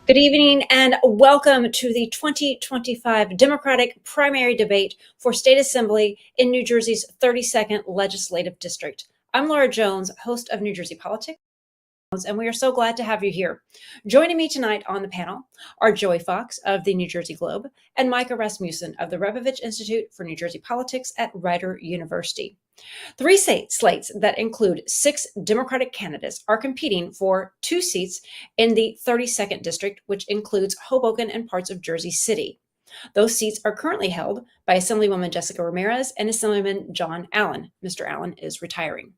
Good evening and welcome to the 2025 Democratic primary debate for State Assembly in New Jersey's 32nd Legislative District. I'm Laura Jones, host of New Jersey Politics, and we are so glad to have you here. Joining me tonight on the panel are Joey Fox of the New Jersey Globe and Micah Rasmussen of the Rebovich Institute for New Jersey Politics at Rider University. Three slates that include 6 Democratic candidates are competing for 2 seats in the 32nd District, which includes Hoboken and parts of Jersey City. Those seats are currently held by Assemblywoman Jessica Ramirez and Assemblyman John Allen. Mr. Allen is retiring.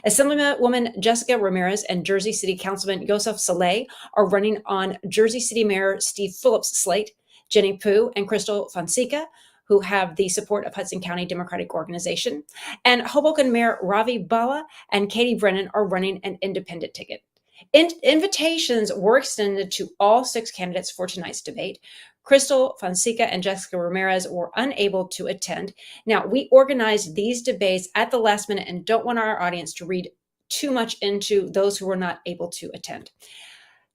Assemblywoman Jessica Ramirez and Jersey City Councilman Yousef Saleh are running on Jersey City Mayor Steve Phillips' slate. Jennie and Crystal Fonseca, who have the support of Hudson County Democratic Organization, and Hoboken Mayor Ravi Bhalla and Katie Brennan are running an independent ticket. Invitations were extended to all 6 candidates for tonight's debate. Crystal Fonseca and Jessica Ramirez were unable to attend. Now, we organized these debates at the last minute and don't want our audience to read too much into those who were not able to attend.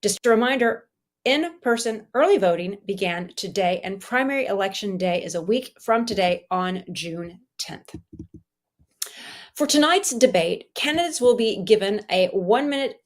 Just a reminder, in-person early voting began today, and primary election day is a week from today on June 10th. For tonight's debate, candidates will be given a 1-minute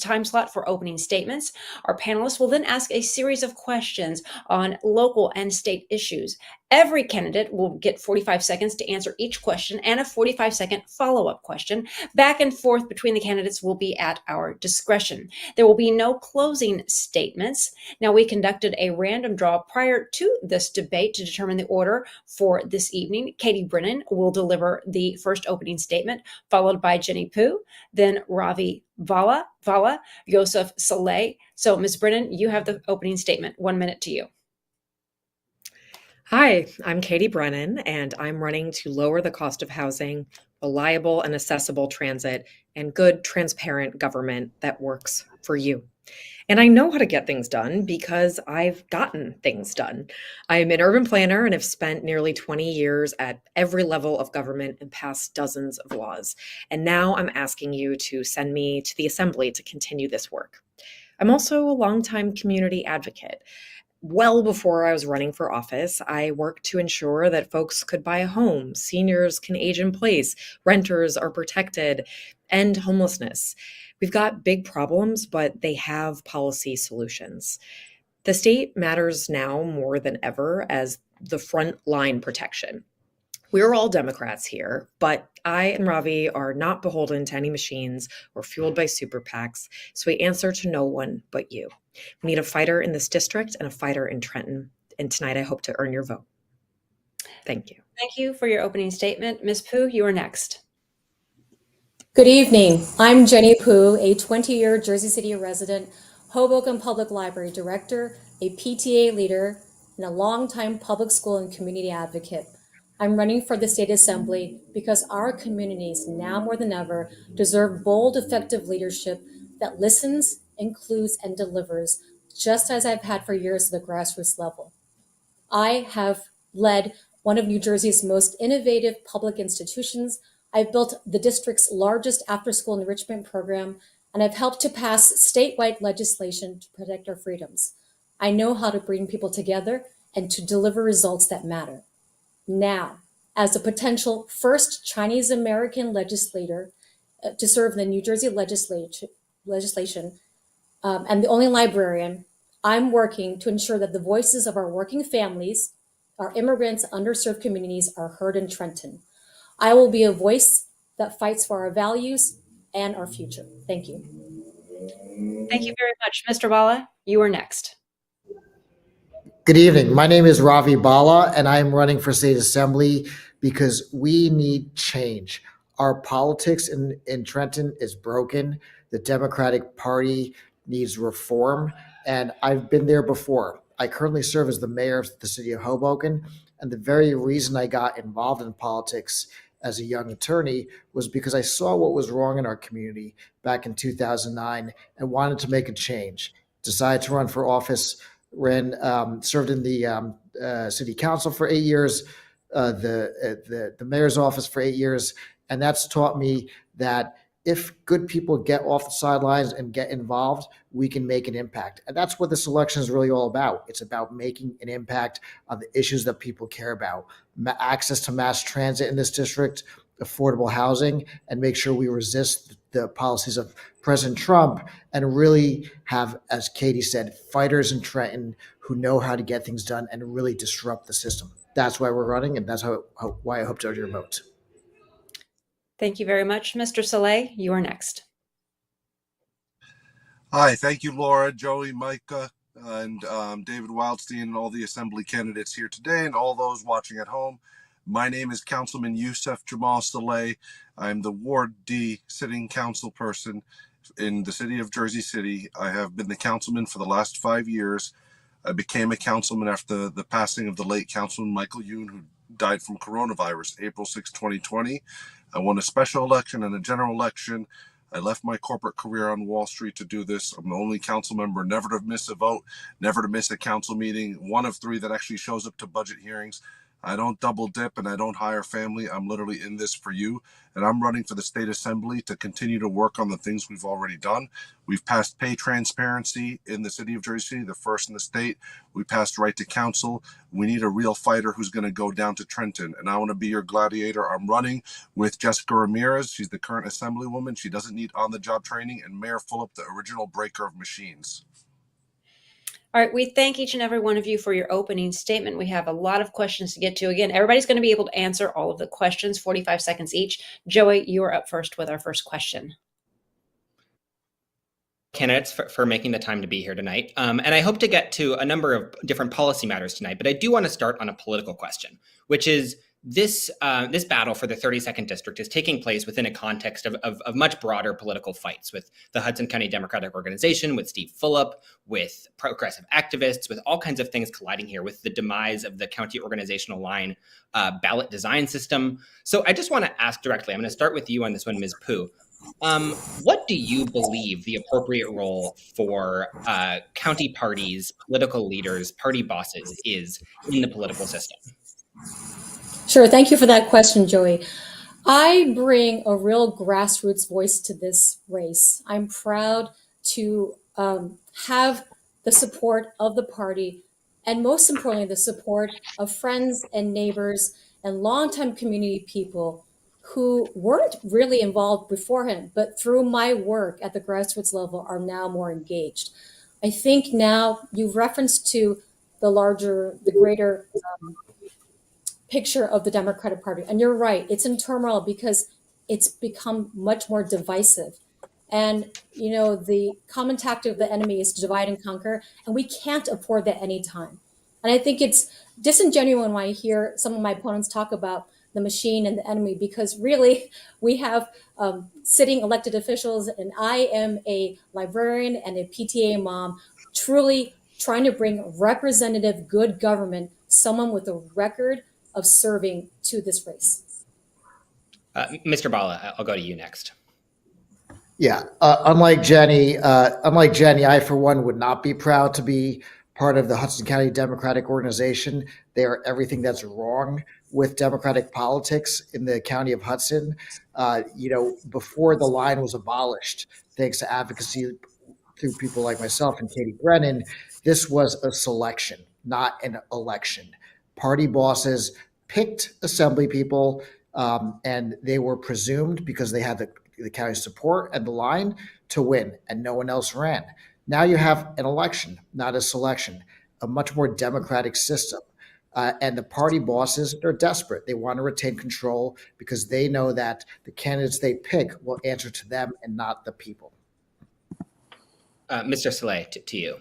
time slot for opening statements. Our panelists will then ask a series of questions on local and state issues. Every candidate will get 45 seconds to answer each question and a 45-second follow-up question. Back and forth between the candidates will be at our discretion. There will be no closing statements. Now, we conducted a random draw prior to this debate to determine the order for this evening. Katie Brennan will deliver the first opening statement, followed by Jennie, then Ravi Bhalla, Yousef, Saleh. So, Ms. Brennan, you have the opening statement. 1 minute to you. Hi, I'm Katie Brennan, and I'm running to lower the cost of housing, reliable and accessible transit, and good, transparent government that works for you. And I know how to get things done because I've gotten things done. I'm an urban planner and have spent nearly 20 years at every level of government and passed dozens of laws. And now I'm asking you to send me to the Assembly to continue this work. I'm also a longtime community advocate. Well before I was running for office, I worked to ensure that folks could buy a home, seniors can age in place, renters are protected, end homelessness. We've got big problems, but they have policy solutions. The state matters now more than ever as the front line protection. We're all Democrats here, but I and Ravi are not beholden to any machines or fueled by super PACs, so we answer to no one but you. We need a fighter in this district and a fighter in Trenton, and tonight I hope to earn your vote. Thank you. Thank you for your opening statement. Ms. you are next. Good evening. I'm Jennie, a 20-year Jersey City resident, Hoboken Public Library director, a PTA leader, and a longtime public school and community advocate. I'm running for the State Assembly because our communities, now more than ever, deserve bold, effective leadership that listens, includes, and delivers, just as I've had for years at the grassroots level. I have led one of New Jersey's most innovative public institutions. I've built the district's largest after-school enrichment program, and I've helped to pass statewide legislation to protect our freedoms. I know how to bring people together and to deliver results that matter. Now, as a potential first Chinese American legislator to serve in the New Jersey legislation, and the only librarian, I'm working to ensure that the voices of our working families, our immigrants, underserved communities are heard in Trenton. I will be a voice that fights for our values and our future. Thank you. Thank you very much. Mr. Bhalla, you are next. Good evening. My name is Ravi Bhalla, and I am running for State Assembly because we need change. Our politics in Trenton is broken. The Democratic Party needs reform, and I've been there before. I currently serve as the mayor of the city of Hoboken, and the very reason I got involved in politics as a young attorney was because I saw what was wrong in our community back in 2009 and wanted to make a change. Decided to run for office, served in the city council for 8 years, the mayor's office for 8 years, and that's taught me that if good people get off the sidelines and get involved, we can make an impact. And that's what this election is really all about. It's about making an impact on the issues that people care about. Access to mass transit in this district, affordable housing, and make sure we resist the policies of President Trump and really have, as Katie said, fighters in Trenton who know how to get things done and really disrupt the system. That's why we're running, and that's why I hope to earn your vote. Thank you very much. Mr. Saleh, you are next. Hi, thank you, Laura, Joey, Micah, and David Wildstein, and all the assembly candidates here today, and all those watching at home. My name is Councilman Yousef Jamal Saleh. I'm the Ward D sitting council person in the city of Jersey City. I have been the councilman for the last 5 years. I became a councilman after the passing of the late Councilman Michael Youn, who died from coronavirus, April 6, 2020. I won a special election and a general election. I left my corporate career on Wall Street to do this. I'm the only council member never to miss a vote, never to miss a council meeting, one of 3 that actually shows up to budget hearings. I don't double dip and I don't hire family. I'm literally in this for you. And I'm running for the state assembly to continue to work on the things we've already done. We've passed pay transparency in the city of Jersey City, the first in the state. We passed right to counsel. We need a real fighter who's going to go down to Trenton. And I want to be your gladiator. I'm running with Jessica Ramirez. She's the current assemblywoman. She doesn't need on-the-job training. And Mayor Fulop, the original breaker of machines. All right, we thank each and every one of you for your opening statement. We have a lot of questions to get to. Again, everybody's going to be able to answer all of the questions, 45 seconds each. Joey, you are up first with our first question. Candidates for making the time to be here tonight. And I hope to get to a number of different policy matters tonight, but I do want to start on a political question, which is this battle for the 32nd district is taking place within a context of much broader political fights with the Hudson County Democratic Organization, with Steve Fulop, with progressive activists, with all kinds of things colliding here, with the demise of the county organizational line ballot design system. So I just want to ask directly, I'm going to start with you on this one, Ms. Pooh. What do you believe the appropriate role for county parties, political leaders, party bosses is in the political system? Sure. Thank you for that question, Joey. I bring a real grassroots voice to this race. I'm proud to have the support of the party, and most importantly, the support of friends and neighbors and longtime community people who weren't really involved beforehand, but through my work at the grassroots level are now more engaged. I think now you've referenced to the greater picture of the Democratic Party. And you're right, it's in turmoil because it's become much more divisive. And, you know, the common tactic of the enemy is to divide and conquer, and we can't afford that anytime. And I think it's disingenuous when I hear some of my opponents talk about the machine and the enemy, because really we have sitting elected officials, and I am a librarian and a PTA mom, truly trying to bring representative good government, someone with a record of serving to this race. Mr. Bhalla, I'll go to you next. Yeah, unlike Jennie, I for one would not be proud to be part of the Hudson County Democratic Organization. They are everything that's wrong with democratic politics in the county of Hudson. Before the line was abolished, thanks to advocacy through people like myself and Katie Brennan, this was a selection, not an election. Party bosses picked assembly people, and they were presumed, because they had the county's support and the line, to win, and no one else ran. Now you have an election, not a selection, a much more democratic system. And the party bosses, they're desperate. They want to retain control because they know that the candidates they pick will answer to them and not the people. Mr. Saleh, to you.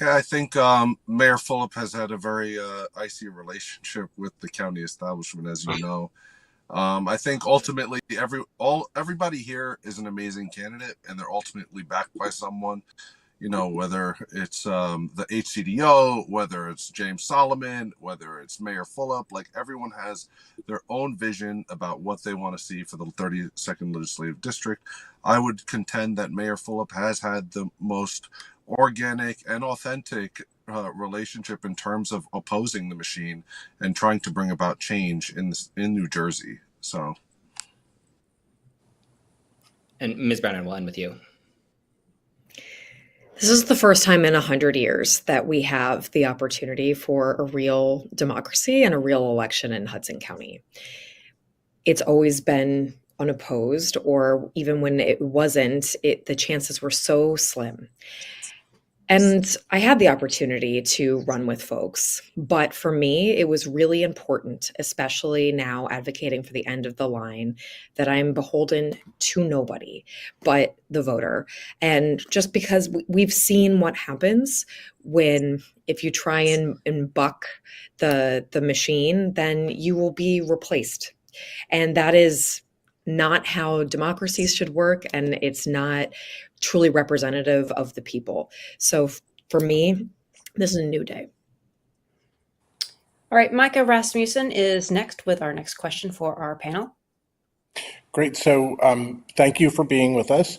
Yeah, I think Mayor Fulop has had a very icy relationship with the county establishment, as you know. I think ultimately everybody here is an amazing candidate, and they're ultimately backed by someone. Whether it's the HCDO, whether it's James Solomon, whether it's Mayor Fulop, like everyone has their own vision about what they want to see for the 32nd Legislative District. I would contend that Mayor Fulop has had the most organic and authentic relationship in terms of opposing the machine and trying to bring about change in New Jersey. So And Ms. Brennan, we'll end with you. This is the first time in 100 years that we have the opportunity for a real democracy and a real election in Hudson County. It's always been unopposed, or even when it wasn't, the chances were so slim. And I had the opportunity to run with folks, but for me, it was really important, especially now advocating for the end of the line, that I'm beholden to nobody but the voter. And just because we've seen what happens when, if you try and buck the machine, then you will be replaced. And that is not how democracies should work, and it's not truly representative of the people. So for me, this is a new day. All right, Micah Rasmussen is next with our next question for our panel. Great. So thank you for being with us.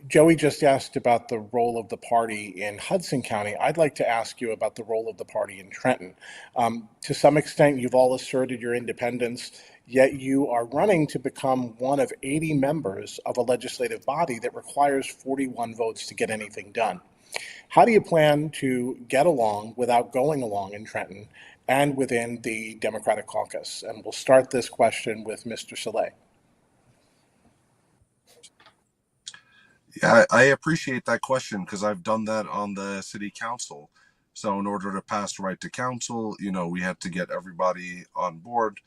Joey just asked about the role of the party in Hudson County. I'd like to ask you about the role of the party in Trenton. To some extent, you've all asserted your independence, yet you are running to become one of 80 members of a legislative body that requires 41 votes to get anything done. How do you plan to get along without going along in Trenton and within the Democratic caucus? And we'll start this question with Mr. Saleh. Yeah, I appreciate that question because I've done that on the city council. So in order to pass right to council, we had to get everybody on board,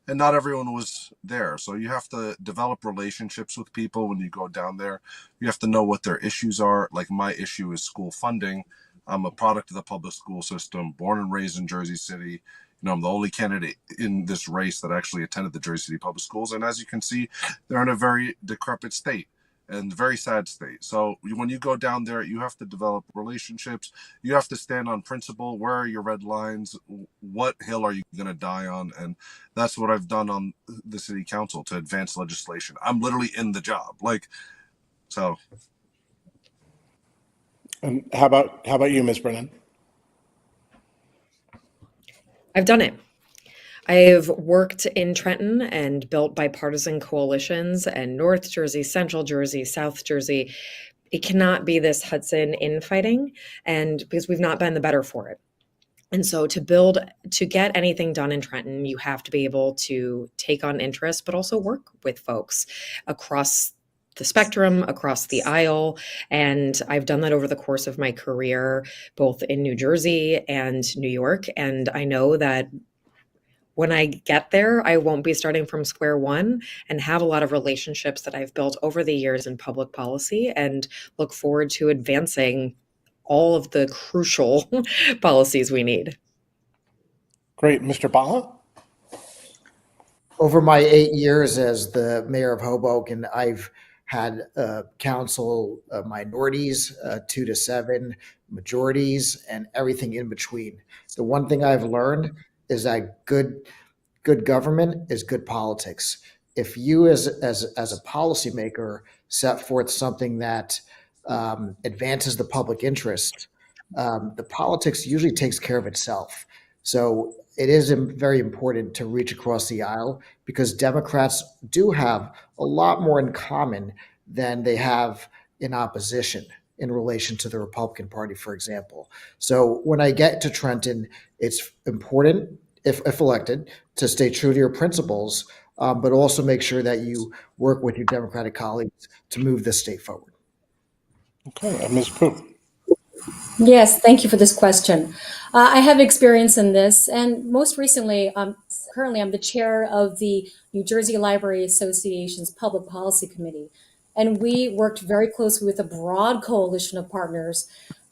and not everyone was there. So you have to develop relationships with people when you go down there. You have to know what their issues are. Like, my issue is school funding. I'm a product of the public school system, born and raised in Jersey City. I'm the only candidate in this race that actually attended the Jersey City Public Schools. And as you can see, they're in a very decrepit state and very sad state. So when you go down there, you have to develop relationships. You have to stand on principle. Where are your red lines? What hill are you going to die on? And that's what I've done on the city council to advance legislation. I'm literally in the job. So. And how about you, Ms. Brennan? I've done it. I've worked in Trenton and built bipartisan coalitions and North Jersey, Central Jersey, South Jersey. It cannot be this Hudson infighting, and because we've not been the better for it. And so to get anything done in Trenton, you have to be able to take on interest, but also work with folks across the spectrum, across the aisle. And I've done that over the course of my career, both in New Jersey and New York. And I know that when I get there, I won't be starting from square one, and have a lot of relationships that I've built over the years in public policy, and look forward to advancing all of the crucial policies we need. Great. Mr. Bhalla? Over my 8 years as the mayor of Hoboken, I've had council minorities, 2 to 7, majorities, and everything in between. The one thing I've learned is that good government is good politics. If you as a policymaker set forth something that advances the public interest, the politics usually takes care of itself. So it is very important to reach across the aisle, because Democrats do have a lot more in common than they have in opposition in relation to the Republican Party, for example. So when I get to Trenton, it's important, if elected, to stay true to your principles, but also make sure that you work with your Democratic colleagues to move this state forward. Okay, Ms. Pooh. Yes, thank you for this question. I have experience in this, and most recently, currently I'm the chair of the New Jersey Library Association's Public Policy Committee, and we worked very closely with a broad coalition of partners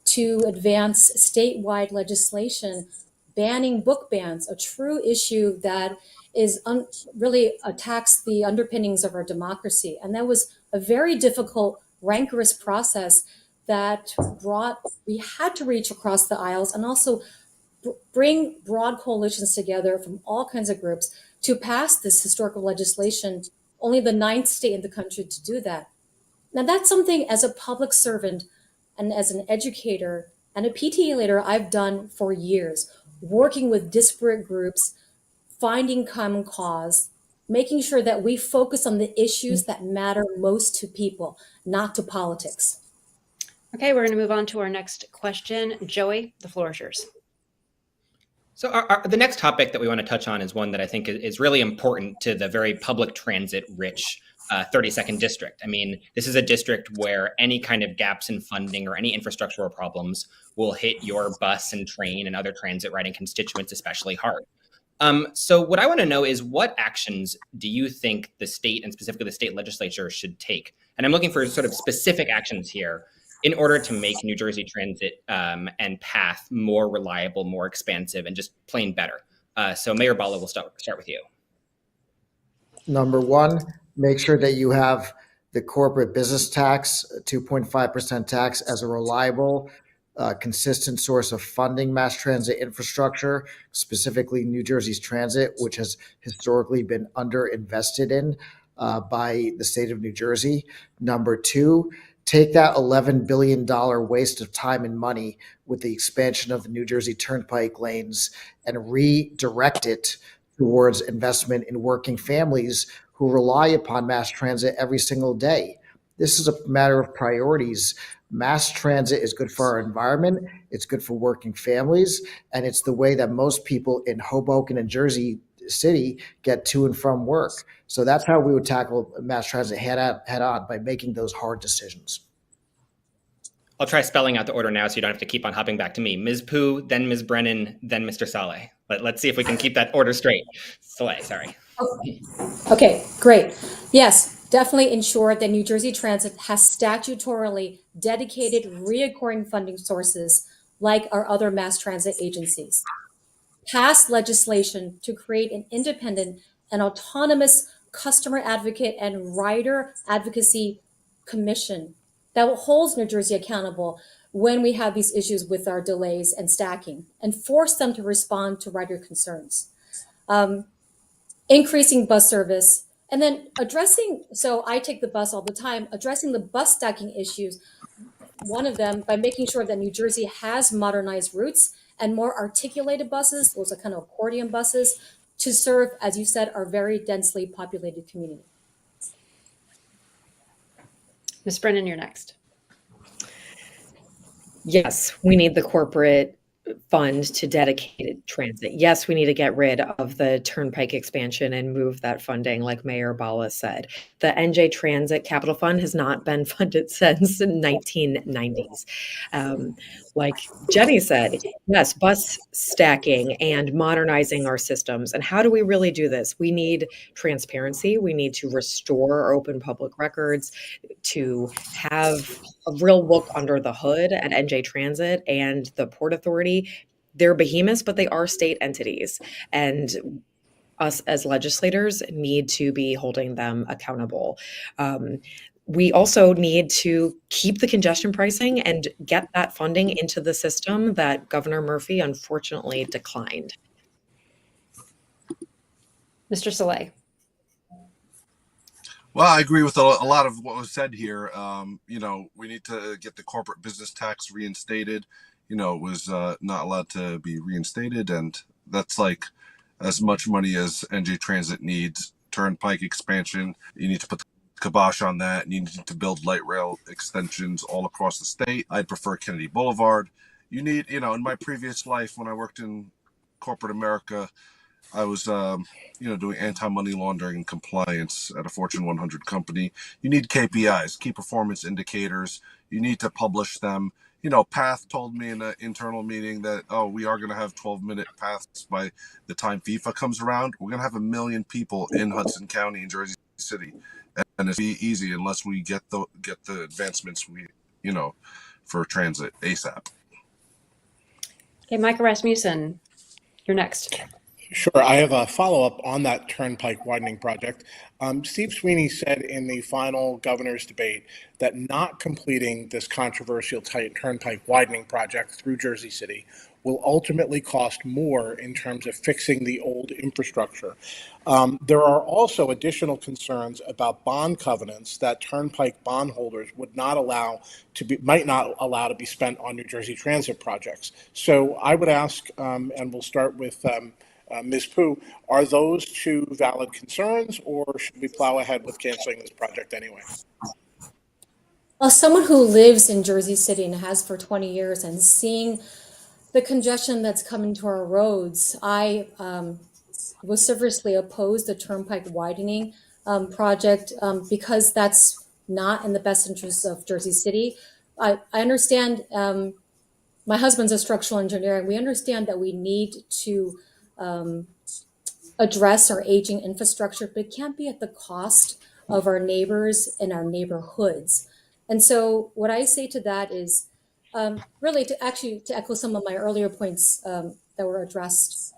to advance statewide legislation banning book bans, a true issue that is really attacks the underpinnings of our democracy. And that was a very difficult, rancorous process that we had to reach across the aisles and also bring broad coalitions together from all kinds of groups to pass this historical legislation, only the 9th state in the country to do that. Now, that's something as a public servant and as an educator and a PTA leader I've done for years, working with disparate groups, finding common cause, making sure that we focus on the issues that matter most to people, not to politics. Okay, we're going to move on to our next question. Joey, the floor is yours. So the next topic that we want to touch on is one that I think is really important to the very public transit rich 32nd district. I mean, this is a district where any kind of gaps in funding or any infrastructural problems will hit your bus and train and other transit riding constituents especially hard. So what I want to know is, what actions do you think the state, and specifically the state legislature, should take? And I'm looking for sort of specific actions here in order to make New Jersey Transit and PATH more reliable, more expansive, and just plain better. So Mayor Bhalla, we'll start with you. Number one, make sure that you have the corporate business tax, 2.5% tax, as a reliable, consistent source of funding mass transit infrastructure, specifically New Jersey's transit, which has historically been underinvested in by the state of New Jersey. Number two, take that $11 billion waste of time and money with the expansion of the New Jersey Turnpike lanes and redirect it towards investment in working families who rely upon mass transit every single day. This is a matter of priorities. Mass transit is good for our environment, it's good for working families, and it's the way that most people in Hoboken and Jersey City get to and from work. So that's how we would tackle mass transit head on, by making those hard decisions. I'll try spelling out the order now so you don't have to keep on hopping back to me. Ms. Pooh, then Ms. Brennan, then Mr. Saleh. But let's see if we can keep that order straight. Saleh, sorry. Okay, great. Yes, definitely ensure that New Jersey Transit has statutorily dedicated recurring funding sources like our other mass transit agencies. Pass legislation to create an independent and autonomous customer advocate and rider advocacy commission that holds New Jersey accountable when we have these issues with our delays and stacking, and force them to respond to rider concerns. Increasing bus service, and then addressing, so I take the bus all the time, addressing the bus stacking issues, one of them by making sure that New Jersey has modernized routes and more articulated buses, those are kind of accordion buses, to serve, as you said, our very densely populated community. Ms. Brennan, you're next. Yes, we need the corporate fund to dedicated transit. Yes, we need to get rid of the Turnpike expansion and move that funding, like Mayor Bhalla said. The NJ Transit Capital Fund has not been funded since the 1990s. Like Jennie said, yes, bus stacking and modernizing our systems. And how do we really do this? We need transparency. We need to restore our open public records, to have a real look under the hood at NJ Transit and the Port Authority. They're behemoths, but they are state entities. And us as legislators need to be holding them accountable. We also need to keep the congestion pricing and get that funding into the system that Governor Murphy unfortunately declined. Mr. Saleh. Well, I agree with a lot of what was said here. We need to get the corporate business tax reinstated. It was not allowed to be reinstated, and that's like as much money as NJ Transit needs. Turnpike expansion, you need to put the kibosh on that, and you need to build light rail extensions all across the state. I'd prefer Kennedy Boulevard. You need, in my previous life when I worked in corporate America, I was, doing anti-money laundering and compliance at a Fortune 100 company. You need KPIs, key performance indicators. You need to publish them. PATH told me in an internal meeting that, we are going to have 12-minute paths by the time FIFA comes around. We're going to have 1 million people in Hudson County and Jersey City. And it's be easy unless we get the advancements for transit ASAP. Okay, Micah Rasmussen, you're next. Sure. I have a follow-up on that Turnpike widening project. Steve Sweeney said in the final governor's debate that not completing this controversial Turnpike widening project through Jersey City will ultimately cost more in terms of fixing the old infrastructure. There are also additional concerns about bond covenants that Turnpike bondholders might not allow to be spent on New Jersey Transit projects. So I would ask, and we'll start with Ms. Pooh, are those two valid concerns, or should we plow ahead with canceling this project anyway? Well, someone who lives in Jersey City and has for 20 years and seeing the congestion that's coming to our roads, I vociferously oppose the Turnpike widening project because that's not in the best interest of Jersey City. I understand my husband's a structural engineer, and we understand that we need to address our aging infrastructure, but it can't be at the cost of our neighbors and our neighborhoods. And so what I say to that is really to echo some of my earlier points that were addressed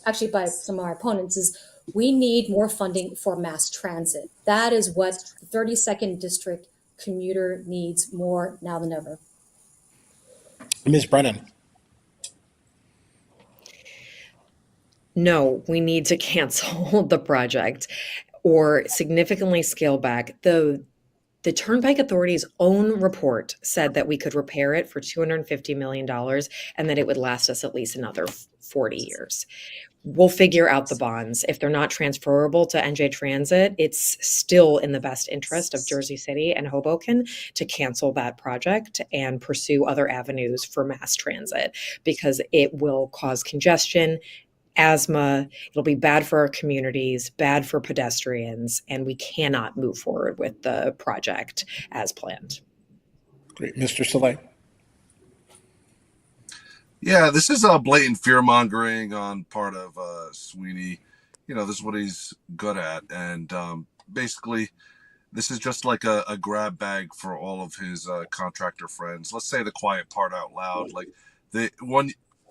actually by some of our opponents is we need more funding for mass transit. That is what the 32nd District commuter needs more now than ever. Ms. Brennan. No, we need to cancel the project or significantly scale back. The Turnpike Authority's own report said that we could repair it for $250 million and that it would last us at least another 40 years. We'll figure out the bonds. If they're not transferable to NJ Transit, it's still in the best interest of Jersey City and Hoboken to cancel that project and pursue other avenues for mass transit because it will cause congestion, asthma, it'll be bad for our communities, bad for pedestrians, and we cannot move forward with the project as planned. Great. Mr. Saleh. Yeah, this is a blatant fear mongering on part of Sweeney. This is what he's good at. And basically, this is just like a grab bag for all of his contractor friends. Let's say the quiet part out loud. Like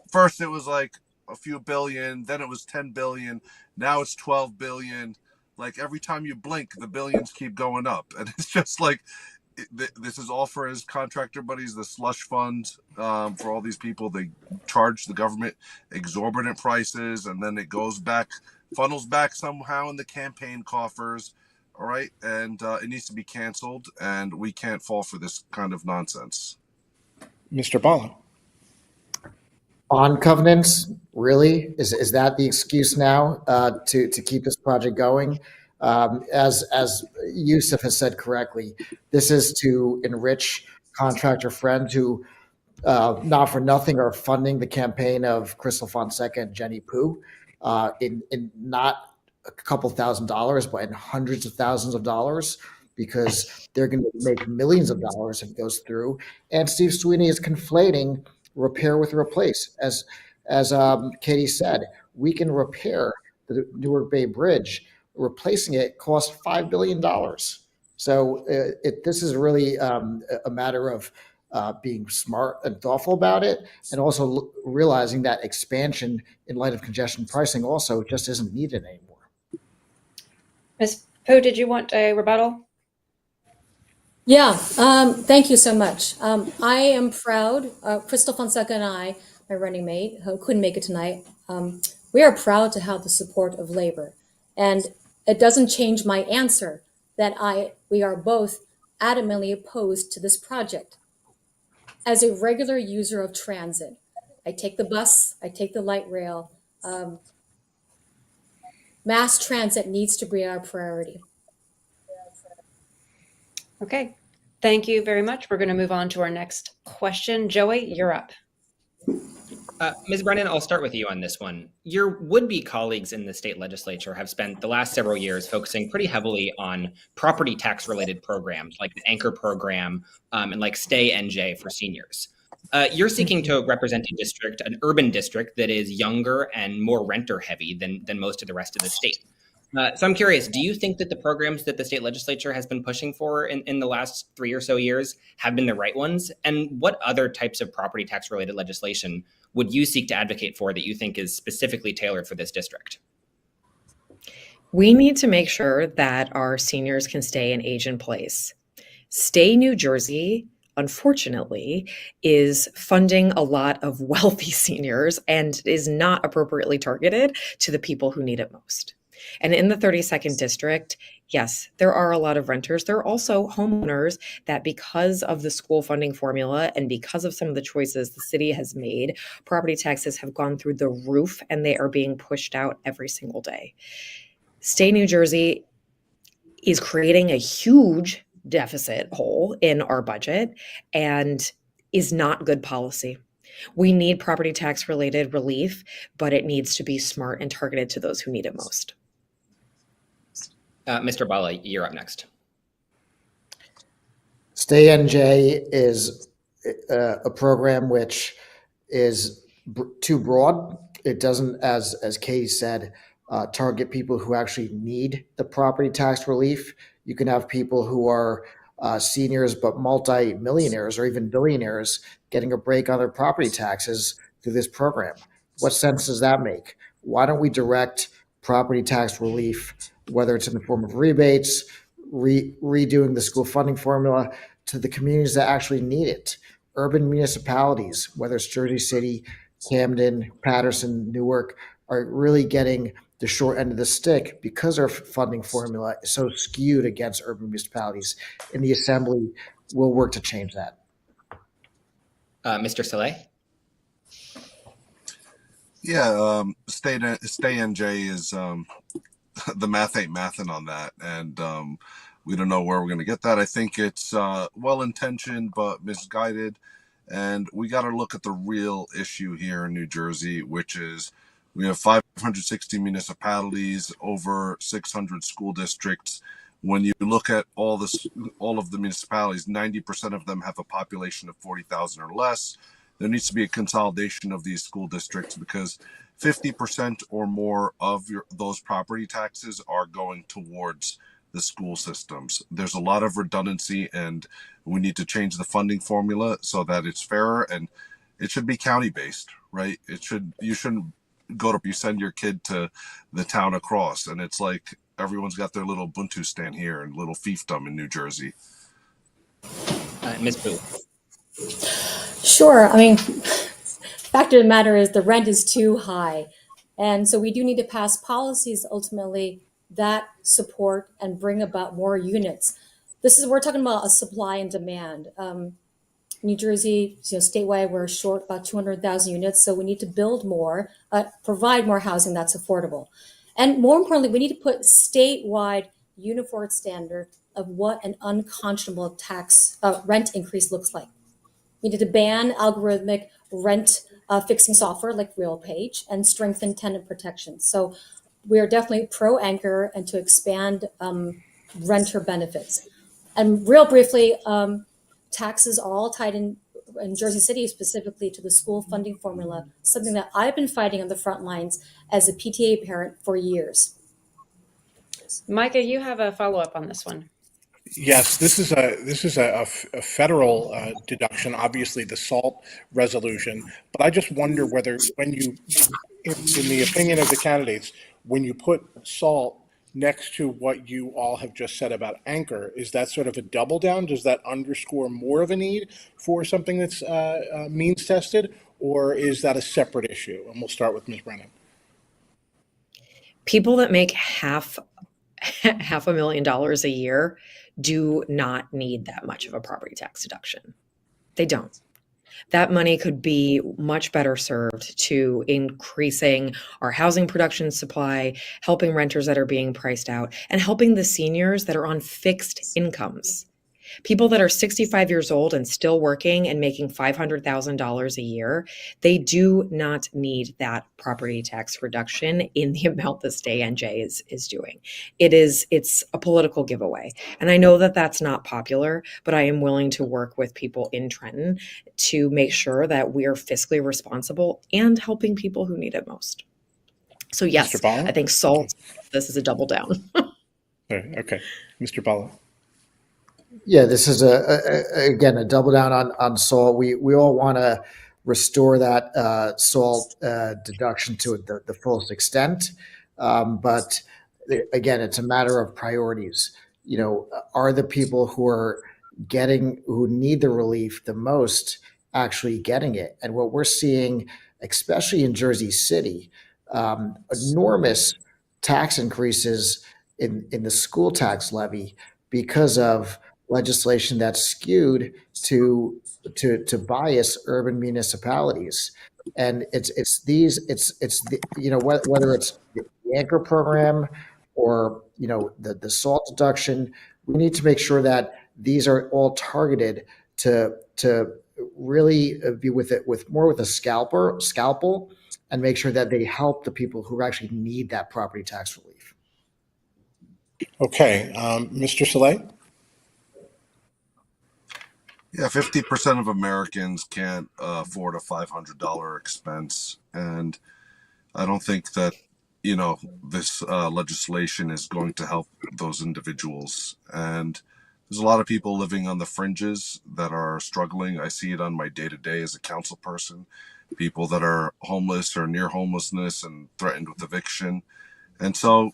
first it was like a few billion, then it was 10 billion, now it's 12 billion. Like every time you blink, the billions keep going up. And it's just like, this is all for his contractor buddies, the slush fund for all these people. They charge the government exorbitant prices, and then it funnels back somehow in the campaign coffers. All right. And it needs to be canceled, and we can't fall for this kind of nonsense. Mr. Bhalla. Bond covenants, really? Is that the excuse now to keep this project going? As Yousef has said correctly, this is to enrich contractor friends who, not for nothing, are funding the campaign of Crystal Fonseca and Jennie Pooh in not a couple $1,000s, but in hundreds of thousands of dollars, because they're going to make millions of dollars if it goes through. And Steve Sweeney is conflating repair with replace. As Katie said, we can repair the Newark Bay Bridge. Replacing it costs $5 billion. So this is really a matter of being smart and thoughtful about it, and also realizing that expansion in light of congestion pricing also just isn't needed anymore. Ms. Pooh, did you want a rebuttal? Yeah, thank you so much. I am proud, Crystal Fonseca and I, my running mate, who couldn't make it tonight, we are proud to have the support of labor. And it doesn't change my answer that we are both adamantly opposed to this project. As a regular user of transit, I take the bus, I take the light rail. Mass transit needs to be our priority. Okay, thank you very much. We're going to move on to our next question. Joey, you're up. Ms. Brennan, I'll start with you on this one. Your would-be colleagues in the state legislature have spent the last several years focusing pretty heavily on property tax-related programs like the Anchor program and like Stay NJ for seniors. You're seeking to represent a district, an urban district that is younger and more renter-heavy than most of the rest of the state. So I'm curious, do you think that the programs that the state legislature has been pushing for in the last 3 or so years have been the right ones? And what other types of property tax related legislation would you seek to advocate for that you think is specifically tailored for this district? We need to make sure that our seniors can stay and age in place. Stay New Jersey, unfortunately, is funding a lot of wealthy seniors and is not appropriately targeted to the people who need it most. And in the 32nd district, yes, there are a lot of renters. There are also homeowners that, because of the school funding formula and because of some of the choices the city has made, property taxes have gone through the roof and they are being pushed out every single day. State New Jersey is creating a huge deficit hole in our budget and is not good policy. We need property tax related relief, but it needs to be smart and targeted to those who need it most. Mr. Bhalla, you're up next. Stay NJ is a program which is too broad. It doesn't, as Katie said, target people who actually need the property tax relief. You can have people who are seniors but multi-millionaires or even billionaires getting a break on their property taxes through this program. What sense does that make? Why don't we direct property tax relief, whether it's in the form of rebates, redoing the school funding formula, to the communities that actually need it? Urban municipalities, whether it's Jersey City, Camden, Patterson, Newark, are really getting the short end of the stick because our funding formula is so skewed against urban municipalities. In the Assembly, we'll work to change that. Mr. Saleh? Yeah, stay NJ is the math ain't mathin' on that, and we don't know where we're going to get that. I think it's well-intentioned but misguided, and we got to look at the real issue here in New Jersey, which is we have 560 municipalities, over 600 school districts. When you look at all of the municipalities, 90% of them have a population of 40,000 or less. There needs to be a consolidation of these school districts because 50% or more of those property taxes are going towards the school systems. There's a lot of redundancy, and we need to change the funding formula so that it's fairer, and it should be county based, right? You shouldn't you send your kid to the town across, and it's like everyone's got their little Ubuntu stand here and little fiefdom in New Jersey. Ms. Boo? Sure. I mean, fact of the matter is the rent is too high. And so we do need to pass policies ultimately that support and bring about more units. We're talking about a supply and demand. New Jersey, statewide, we're short about 200,000 units. So we need to build more, provide more housing that's affordable. And more importantly, we need to put statewide uniform standard of what an unconscionable tax rent increase looks like. We need to ban algorithmic rent fixing software like RealPage and strengthen tenant protection. So we are definitely pro anchor and to expand renter benefits. And real briefly, taxes are all tied in Jersey City specifically to the school funding formula, something that I've been fighting on the front lines as a PTA parent for years. Micah, you have a follow-up on this one. Yes, this is a federal deduction, obviously the SALT resolution. But I just wonder whether when you, in the opinion of the candidates, when you put SALT next to what you all have just said about anchor, is that sort of a double down? Does that underscore more of a need for something that's means tested, or is that a separate issue? And we'll start with Ms. Brennan. People that make half $500,000 a year do not need that much of a property tax deduction. They don't. That money could be much better served to increasing our housing production supply, helping renters that are being priced out, and helping the seniors that are on fixed incomes. People that are 65 years old and still working and making $500,000 a year, they do not need that property tax reduction in the amount the Stay NJ is doing. It's a political giveaway. And I know that that's not popular, but I am willing to work with people in Trenton to make sure that we are fiscally responsible and helping people who need it most. So yes, I think SALT, this is a double down. Okay. Mr. Pallotta. Yeah, this is again a double down on SALT. We all want to restore that SALT deduction to the fullest extent, but again, it's a matter of priorities. Are the people who need the relief the most actually getting it? And what we're seeing, especially in Jersey City, enormous tax increases in the school tax levy because of legislation that's skewed to bias urban municipalities. And whether it's the anchor program or the SALT deduction, we need to make sure that these are all targeted to really be with a scalpel, and make sure that they help the people who actually need that property tax relief. Okay, Mr. Saleh? Yeah, 50% of Americans can't afford a $500 expense. And I don't think that, this legislation is going to help those individuals. And there's a lot of people living on the fringes that are struggling. I see it on my day to day as a council person, people that are homeless or near homelessness and threatened with eviction. And so,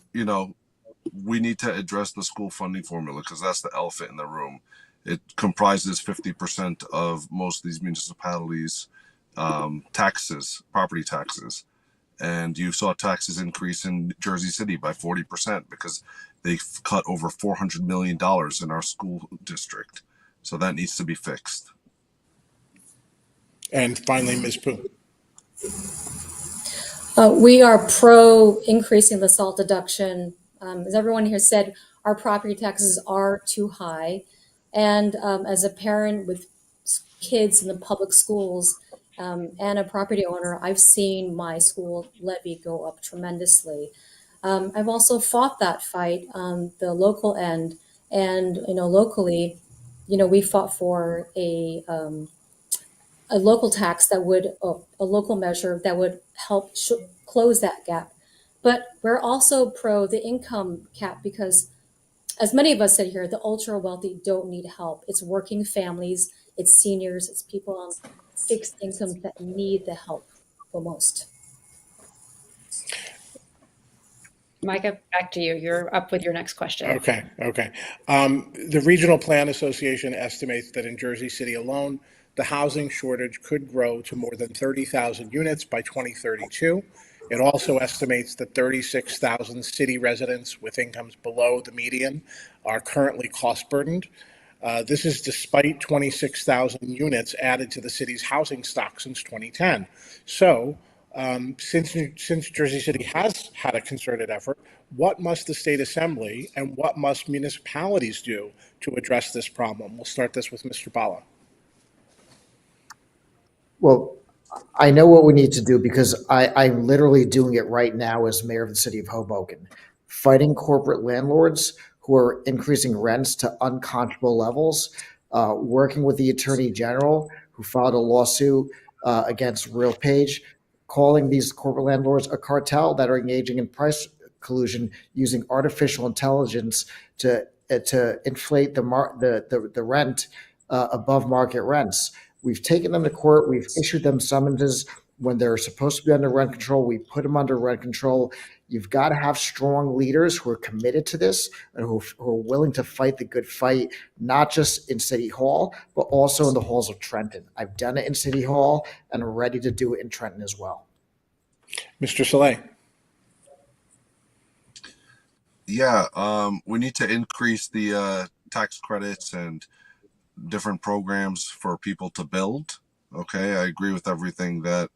we need to address the school funding formula because that's the elephant in the room. It comprises 50% of most of these municipalities' taxes, property taxes. And you saw taxes increase in Jersey City by 40% because they cut over $400 million in our school district. So that needs to be fixed. And finally, Ms. Pooh. We are pro increasing the SALT deduction. As everyone here said, our property taxes are too high. And as a parent with kids in the public schools and a property owner, I've seen my school levy go up tremendously. I've also fought that fight on the local end. And, locally, we fought for a local tax that would, a local measure that would help close that gap. But we're also pro the income cap because, as many of us said here, the ultra wealthy don't need help. It's working families, it's seniors, it's people on fixed incomes that need the help the most. Micah, back to you. You're up with your next question. Okay. The Regional Plan Association estimates that in Jersey City alone, the housing shortage could grow to more than 30,000 units by 2032. It also estimates that 36,000 city residents with incomes below the median are currently cost burdened. This is despite 26,000 units added to the city's housing stock since 2010. So, since Jersey City has had a concerted effort, what must the state assembly and what must municipalities do to address this problem? We'll start this with Mr. Bhalla. Well, I know what we need to do because I'm literally doing it right now as mayor of the city of Hoboken, fighting corporate landlords who are increasing rents to unconscionable levels, working with the attorney general who filed a lawsuit against RealPage, calling these corporate landlords a cartel that are engaging in price collusion using artificial intelligence to inflate the rent above market rents. We've taken them to court. We've issued them summonses when they're supposed to be under rent control. We put them under rent control. You've got to have strong leaders who are committed to this and who are willing to fight the good fight, not just in City Hall, but also in the halls of Trenton. I've done it in City Hall and I'm ready to do it in Trenton as well. Mr. Saleh. Yeah, we need to increase the tax credits and different programs for people to build. Okay, I agree with everything that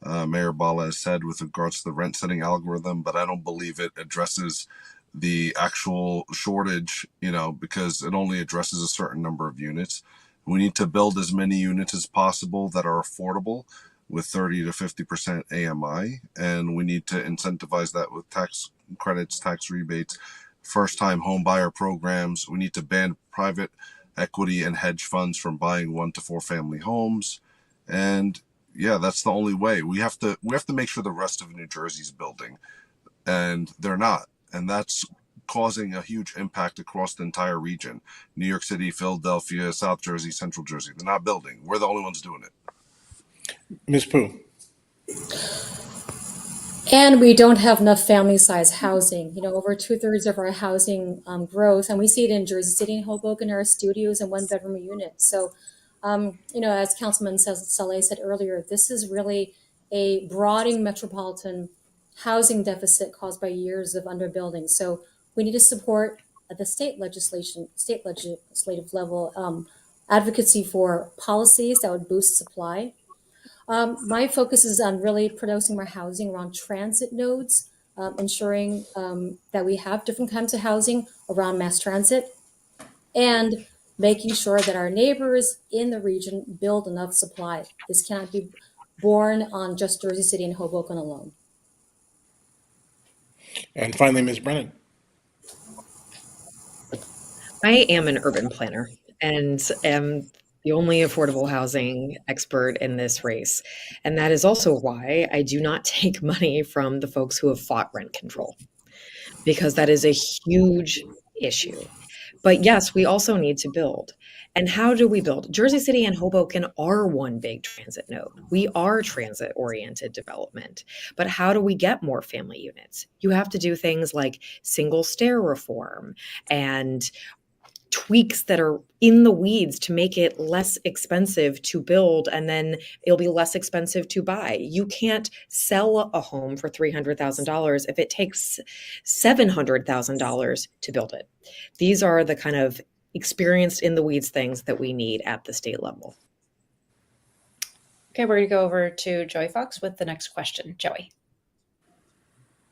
Mayor Bhalla has said with regards to the rent setting algorithm, but I don't believe it addresses the actual shortage, because it only addresses a certain number of units. We need to build as many units as possible that are affordable with 30 to 50% AMI, and we need to incentivize that with tax credits, tax rebates, first-time home buyer programs. We need to ban private equity and hedge funds from buying 1 to 4 family homes. And yeah, that's the only way. We have to make sure the rest of New Jersey's building, and they're not. And that's causing a huge impact across the entire region. New York City, Philadelphia, South Jersey, Central Jersey. They're not building. We're the only ones doing it. Ms. Pooh. And we don't have enough family-size housing. Over 2/3 of our housing growth, and we see it in Jersey City and Hoboken, are studios and one-bedroom units. So, as Councilman Saleh said earlier, this is really a broadening metropolitan housing deficit caused by years of underbuilding. So we need to support at the state legislative level advocacy for policies that would boost supply. My focus is on really producing more housing around transit nodes, ensuring that we have different kinds of housing around mass transit, and making sure that our neighbors in the region build enough supply. This cannot be borne on just Jersey City and Hoboken alone. And finally, Ms. Brennan. I am an urban planner and am the only affordable housing expert in this race. And that is also why I do not take money from the folks who have fought rent control, because that is a huge issue. But yes, we also need to build. And how do we build? Jersey City and Hoboken are one big transit node. We are transit-oriented development. But how do we get more family units? You have to do things like single stair reform and tweaks that are in the weeds to make it less expensive to build, and then it'll be less expensive to buy. You can't sell a home for $300,000 if it takes $700,000 to build it. These are the kind of experienced in the weeds things that we need at the state level. Okay, we're going to go over to Joey Fox with the next question. Joey.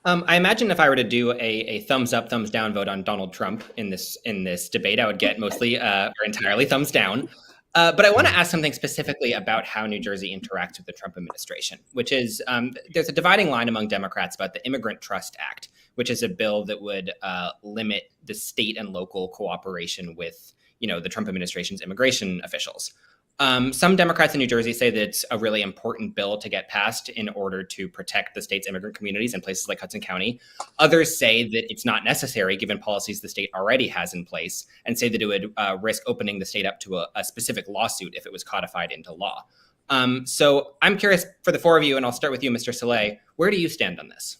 I imagine if I were to do a thumbs up, thumbs down vote on Donald Trump in this debate, I would get mostly or entirely thumbs down. But I want to ask something specifically about how New Jersey interacts with the Trump administration, which is there's a dividing line among Democrats about the Immigrant Trust Act, which is a bill that would limit the state and local cooperation with, the Trump administration's immigration officials. Some Democrats in New Jersey say that it's a really important bill to get passed in order to protect the state's immigrant communities in places like Hudson County. Others say that it's not necessary given policies the state already has in place, and say that it would risk opening the state up to a specific lawsuit if it was codified into law. So I'm curious for the four of you, and I'll start with you, Mr. Saleh, where do you stand on this?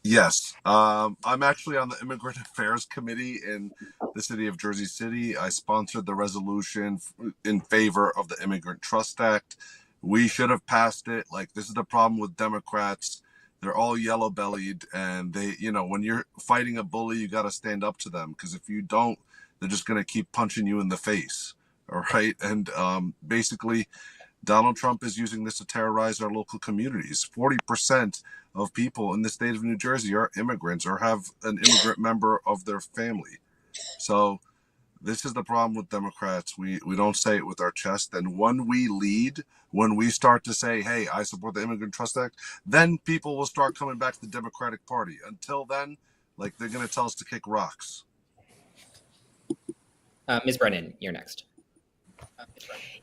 Yes, I'm actually on the Immigrant Affairs Committee in the city of Jersey City. I sponsored the resolution in favor of the Immigrant Trust Act. We should have passed it. Like, this is the problem with Democrats. They're all yellow-bellied, and they, when you're fighting a bully, you got to stand up to them, because if you don't, they're just going to keep punching you in the face. All right. And basically, Donald Trump is using this to terrorize our local communities. 40% of people in the state of New Jersey are immigrants or have an immigrant member of their family. So this is the problem with Democrats. We don't say it with our chest. And when we lead, when we start to say, hey, I support the Immigrant Trust Act, then people will start coming back to the Democratic Party. Until then, they're going to tell us to kick rocks. Ms. Brennan, you're next.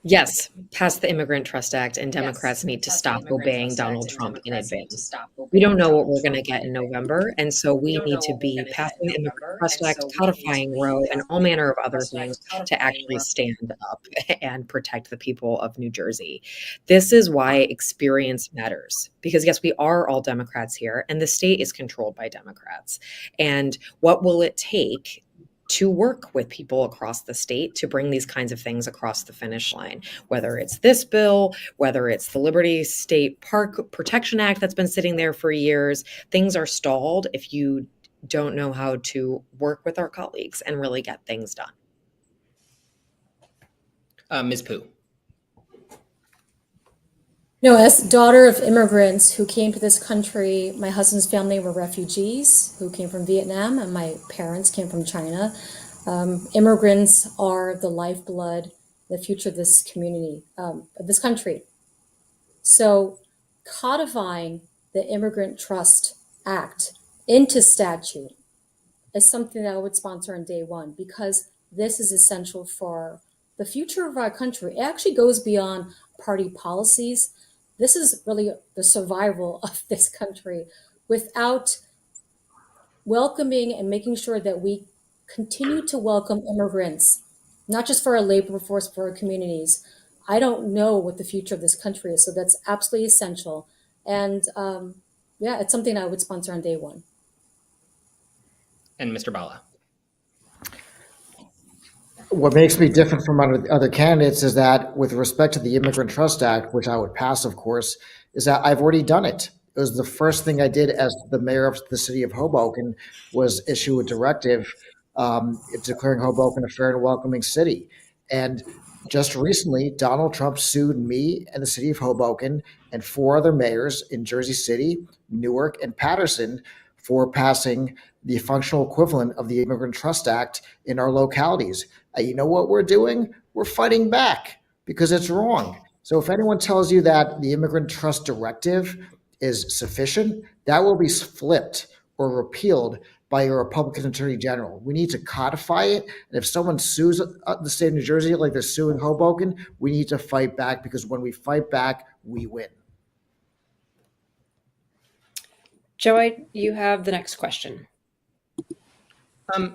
Yes, pass the Immigrant Trust Act, and Democrats need to stop obeying Donald Trump in advance. We don't know what we're going to get in November, and so we need to be passing the Immigrant Trust Act, codifying Roe, and all manner of other things to actually stand up and protect the people of New Jersey. This is why experience matters, because yes, we are all Democrats here, and the state is controlled by Democrats. And what will it take to work with people across the state to bring these kinds of things across the finish line, whether it's this bill, whether it's the Liberty State Park Protection Act that's been sitting there for years. Things are stalled if you don't know how to work with our colleagues and really get things done. Ms. Pooh. As daughter of immigrants who came to this country, my husband's family were refugees who came from Vietnam, and my parents came from China. Immigrants are the lifeblood, the future of this community, of this country. So codifying the Immigrant Trust Act into statute is something that I would sponsor on day one, because this is essential for the future of our country. It actually goes beyond party policies. This is really the survival of this country. Without welcoming and making sure that we continue to welcome immigrants, not just for our labor force, for our communities, I don't know what the future of this country is. So that's absolutely essential. And it's something I would sponsor on day one. And Mr. Bhalla. What makes me different from other candidates is that with respect to the Immigrant Trust Act, which I would pass, of course, is that I've already done it. It was the first thing I did as the mayor of the city of Hoboken was issue a directive declaring Hoboken a fair and welcoming city. And just recently, Donald Trump sued me and the city of Hoboken and four other mayors in Jersey City, Newark, and Paterson for passing the functional equivalent of the Immigrant Trust Act in our localities. You know what we're doing? We're fighting back because it's wrong. So if anyone tells you that the Immigrant Trust Directive is sufficient, that will be flipped or repealed by your Republican Attorney General. We need to codify it. And if someone sues the state of New Jersey like they're suing Hoboken, we need to fight back, because when we fight back, we win. Joey, you have the next question.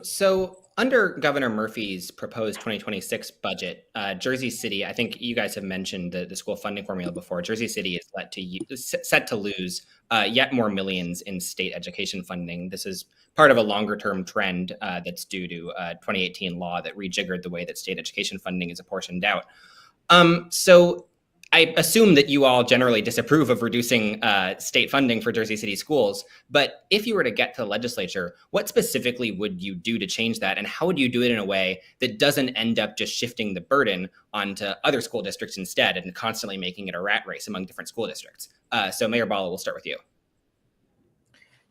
So under Governor Murphy's proposed 2026 budget, Jersey City, I think you guys have mentioned the school funding formula before. Jersey City is set to lose yet more millions in state education funding. This is part of a longer term trend that's due to a 2018 law that rejiggered the way that state education funding is apportioned out. So I assume that you all generally disapprove of reducing state funding for Jersey City schools, but if you were to get to the legislature, what specifically would you do to change that? And how would you do it in a way that doesn't end up just shifting the burden onto other school districts instead and constantly making it a rat race among different school districts? So Mayor Bhalla, we'll start with you.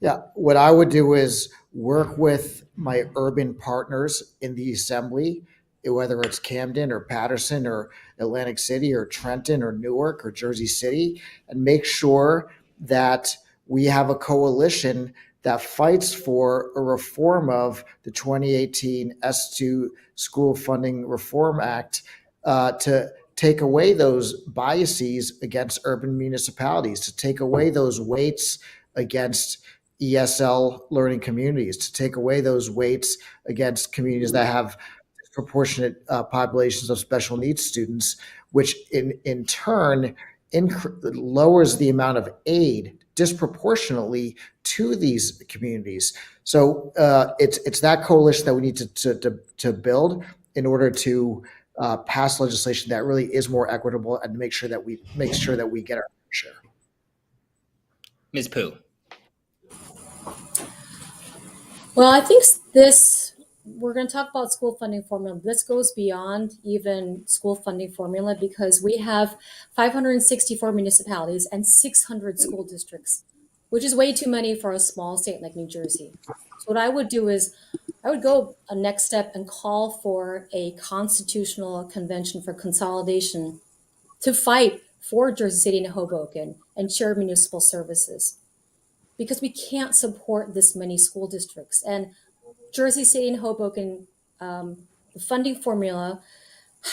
Yeah, what I would do is work with my urban partners in the assembly, whether it's Camden or Paterson or Atlantic City or Trenton or Newark or Jersey City, and make sure that we have a coalition that fights for a reform of the 2018 S2 School Funding Reform Act to take away those biases against urban municipalities, to take away those weights against ESL learning communities, to take away those weights against communities that have proportionate populations of special needs students, which in turn lowers the amount of aid disproportionately to these communities. So it's that coalition that we need to build in order to pass legislation that really is more equitable and make sure that we get our share. Ms. Pooh. Well, I think we're going to talk about school funding formula. This goes beyond even school funding formula because we have 564 municipalities and 600 school districts, which is way too many for a small state like New Jersey. So what I would do is I would go a next step and call for a constitutional convention for consolidation to fight for Jersey City and Hoboken and shared municipal services, because we can't support this many school districts. And Jersey City and Hoboken, the funding formula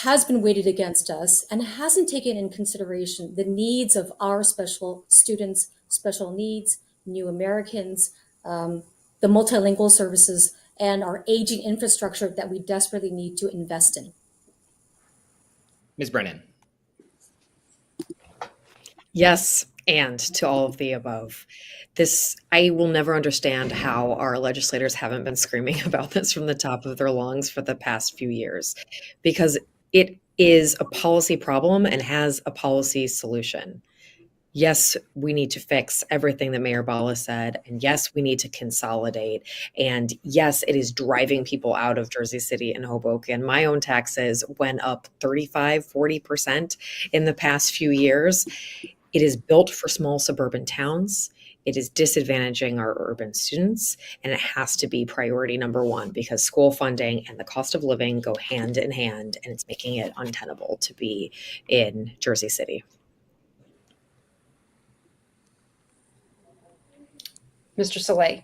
has been weighted against us and hasn't taken in consideration the needs of our special students, special needs, new Americans, the multilingual services, and our aging infrastructure that we desperately need to invest in. Ms. Brennan. Yes, and to all of the above. I will never understand how our legislators haven't been screaming about this from the top of their lungs for the past few years, because it is a policy problem and has a policy solution. Yes, we need to fix everything that Mayor Bhalla said. And yes, we need to consolidate. And yes, it is driving people out of Jersey City and Hoboken. My own taxes went up 40% in the past few years. It is built for small suburban towns. It is disadvantaging our urban students, and it has to be priority number one because school funding and the cost of living go hand in hand, and it's making it untenable to be in Jersey City. Mr. Saleh.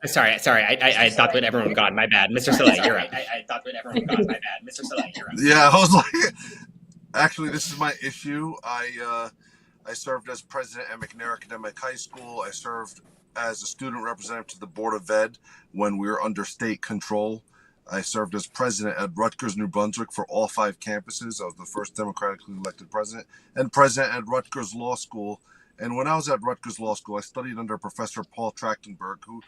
Sorry. I thought that everyone got my bad. Mr. Saleh, you're up. I thought that everyone got my bad. Mr. Saleh, you're up. Yeah, I was like, actually, this is my issue. I served as president at McNair Academic High School. I served as a student representative to the Board of Ed when we were under state control. I served as president at Rutgers, New Brunswick for all 5 campuses. I was the first democratically elected president and president at Rutgers Law School. And when I was at Rutgers Law School, I studied under Professor Paul Trachtenberg, who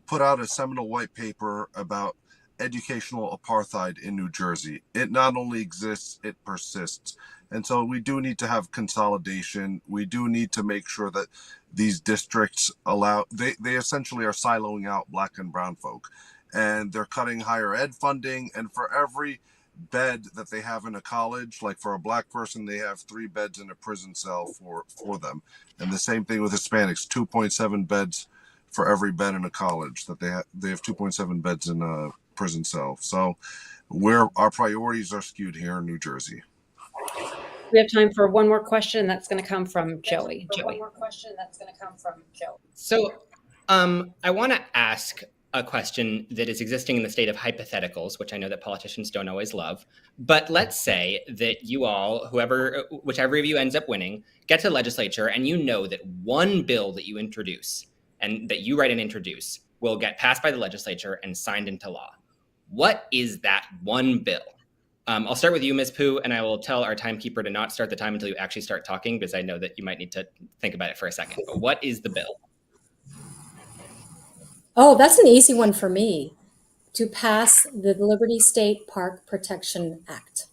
put out a seminal white paper about educational apartheid in New Jersey. It not only exists, it persists. And so we do need to have consolidation. We do need to make sure that these districts they essentially are siloing out Black and brown folk. And they're cutting higher ed funding. And for every bed that they have in a college, like for a Black person, they have 3 beds in a prison cell for them. And the same thing with Hispanics, 2.7 beds for every bed in a college that they have 2.7 beds in a prison cell. So where our priorities are skewed here in New Jersey. We have time for one more question. That's going to come from Joey. So I want to ask a question that is existing in the state of hypotheticals, which I know that politicians don't always love. But let's say that you all, whichever of you ends up winning, get to the legislature and you know that one bill that you introduce and that you write and introduce will get passed by the legislature and signed into law. What is that one bill? I'll start with you, Ms. Pooh, and I will tell our timekeeper to not start the time until you actually start talking, because I know that you might need to think about it for a second. But what is the bill? Oh, that's an easy one for me. To pass the Liberty State Park Protection Act.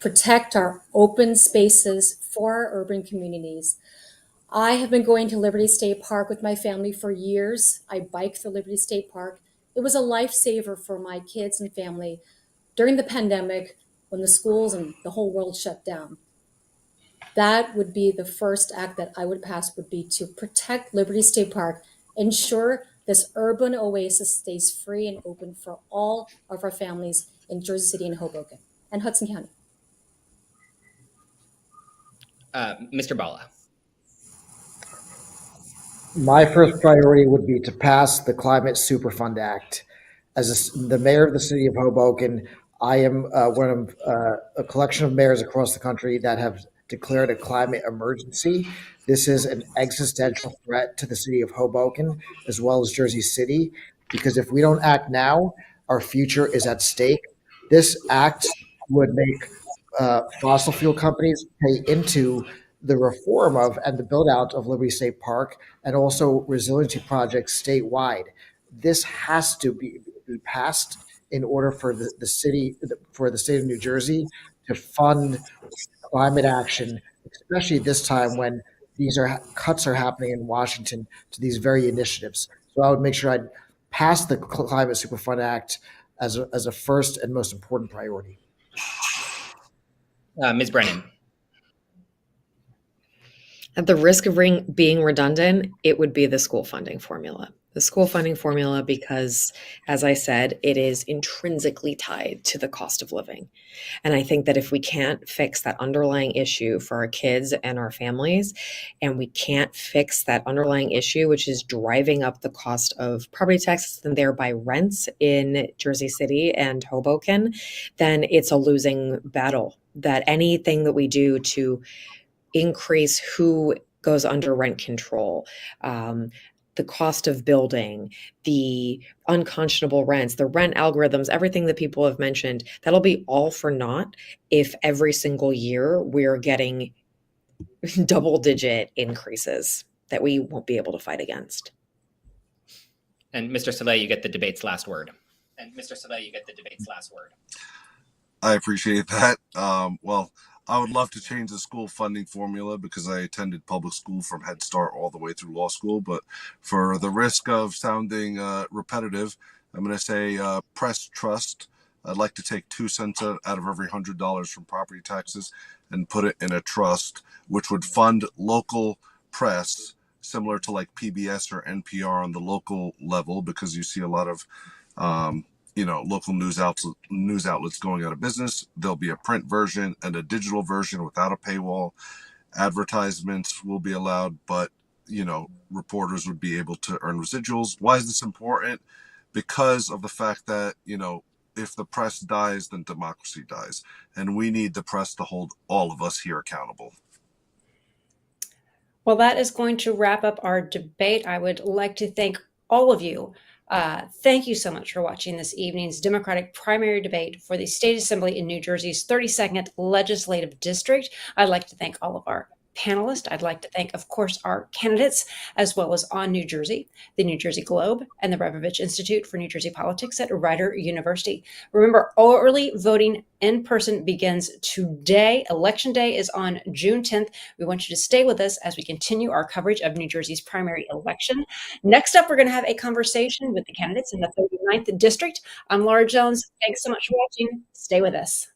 Protect our open spaces for our urban communities. I have been going to Liberty State Park with my family for years. I bike through Liberty State Park. It was a lifesaver for my kids and family during the pandemic when the schools and the whole world shut down. That would be the first act that I would pass, would be to protect Liberty State Park, ensure this urban oasis stays free and open for all of our families in Jersey City and Hoboken and Hudson County. Mr. Bhalla. My first priority would be to pass the Climate Superfund Act. As the mayor of the city of Hoboken, I am one of a collection of mayors across the country that have declared a climate emergency. This is an existential threat to the city of Hoboken as well as Jersey City, because if we don't act now, our future is at stake. This act would make fossil fuel companies pay into the reform of and the build out of Liberty State Park and also resiliency projects statewide. This has to be passed in order for the state of New Jersey to fund climate action, especially this time when cuts are happening in Washington to these very initiatives. So I would make sure I'd pass the Climate Superfund Act as a first and most important priority. Ms. Brennan. At the risk of being redundant, it would be the school funding formula. The school funding formula, because, as I said, it is intrinsically tied to the cost of living. And I think that if we can't fix that underlying issue for our kids and our families, and we can't fix that underlying issue, which is driving up the cost of property taxes and thereby rents in Jersey City and Hoboken, then it's a losing battle. That anything that we do to increase who goes under rent control, the cost of building, the unconscionable rents, the rent algorithms, everything that people have mentioned, that'll be all for naught if every single year we're getting double-digit increases that we won't be able to fight against. And Mr. Saleh, you get the debate's last word. I appreciate that. Well, I would love to change the school funding formula because I attended public school from Head Start all the way through law school. But for the risk of sounding repetitive, I'm going to say press trust. I'd like to take 2 cents out of every $100 from property taxes and put it in a trust, which would fund local press, similar to like PBS or NPR on the local level, because you see a lot of local news outlets going out of business. There'll be a print version and a digital version without a paywall. Advertisements will be allowed, but reporters would be able to earn residuals. Why is this important? Because of the fact that, if the press dies, then democracy dies. And we need the press to hold all of us here accountable. Well, that is going to wrap up our debate. I would like to thank all of you. Thank you so much for watching this evening's Democratic primary debate for the State Assembly in New Jersey's 32nd Legislative District. I'd like to thank all of our panelists. I'd like to thank, of course, our candidates, as well as On New Jersey, the New Jersey Globe, and the Rebovich Institute for New Jersey Politics at Rider University. Remember, early voting in person begins today. Election Day is on June 10th. We want you to stay with us as we continue our coverage of New Jersey's primary election. Next up, we're going to have a conversation with the candidates in the 39th District. I'm Laura Jones. Thanks so much for watching. Stay with us.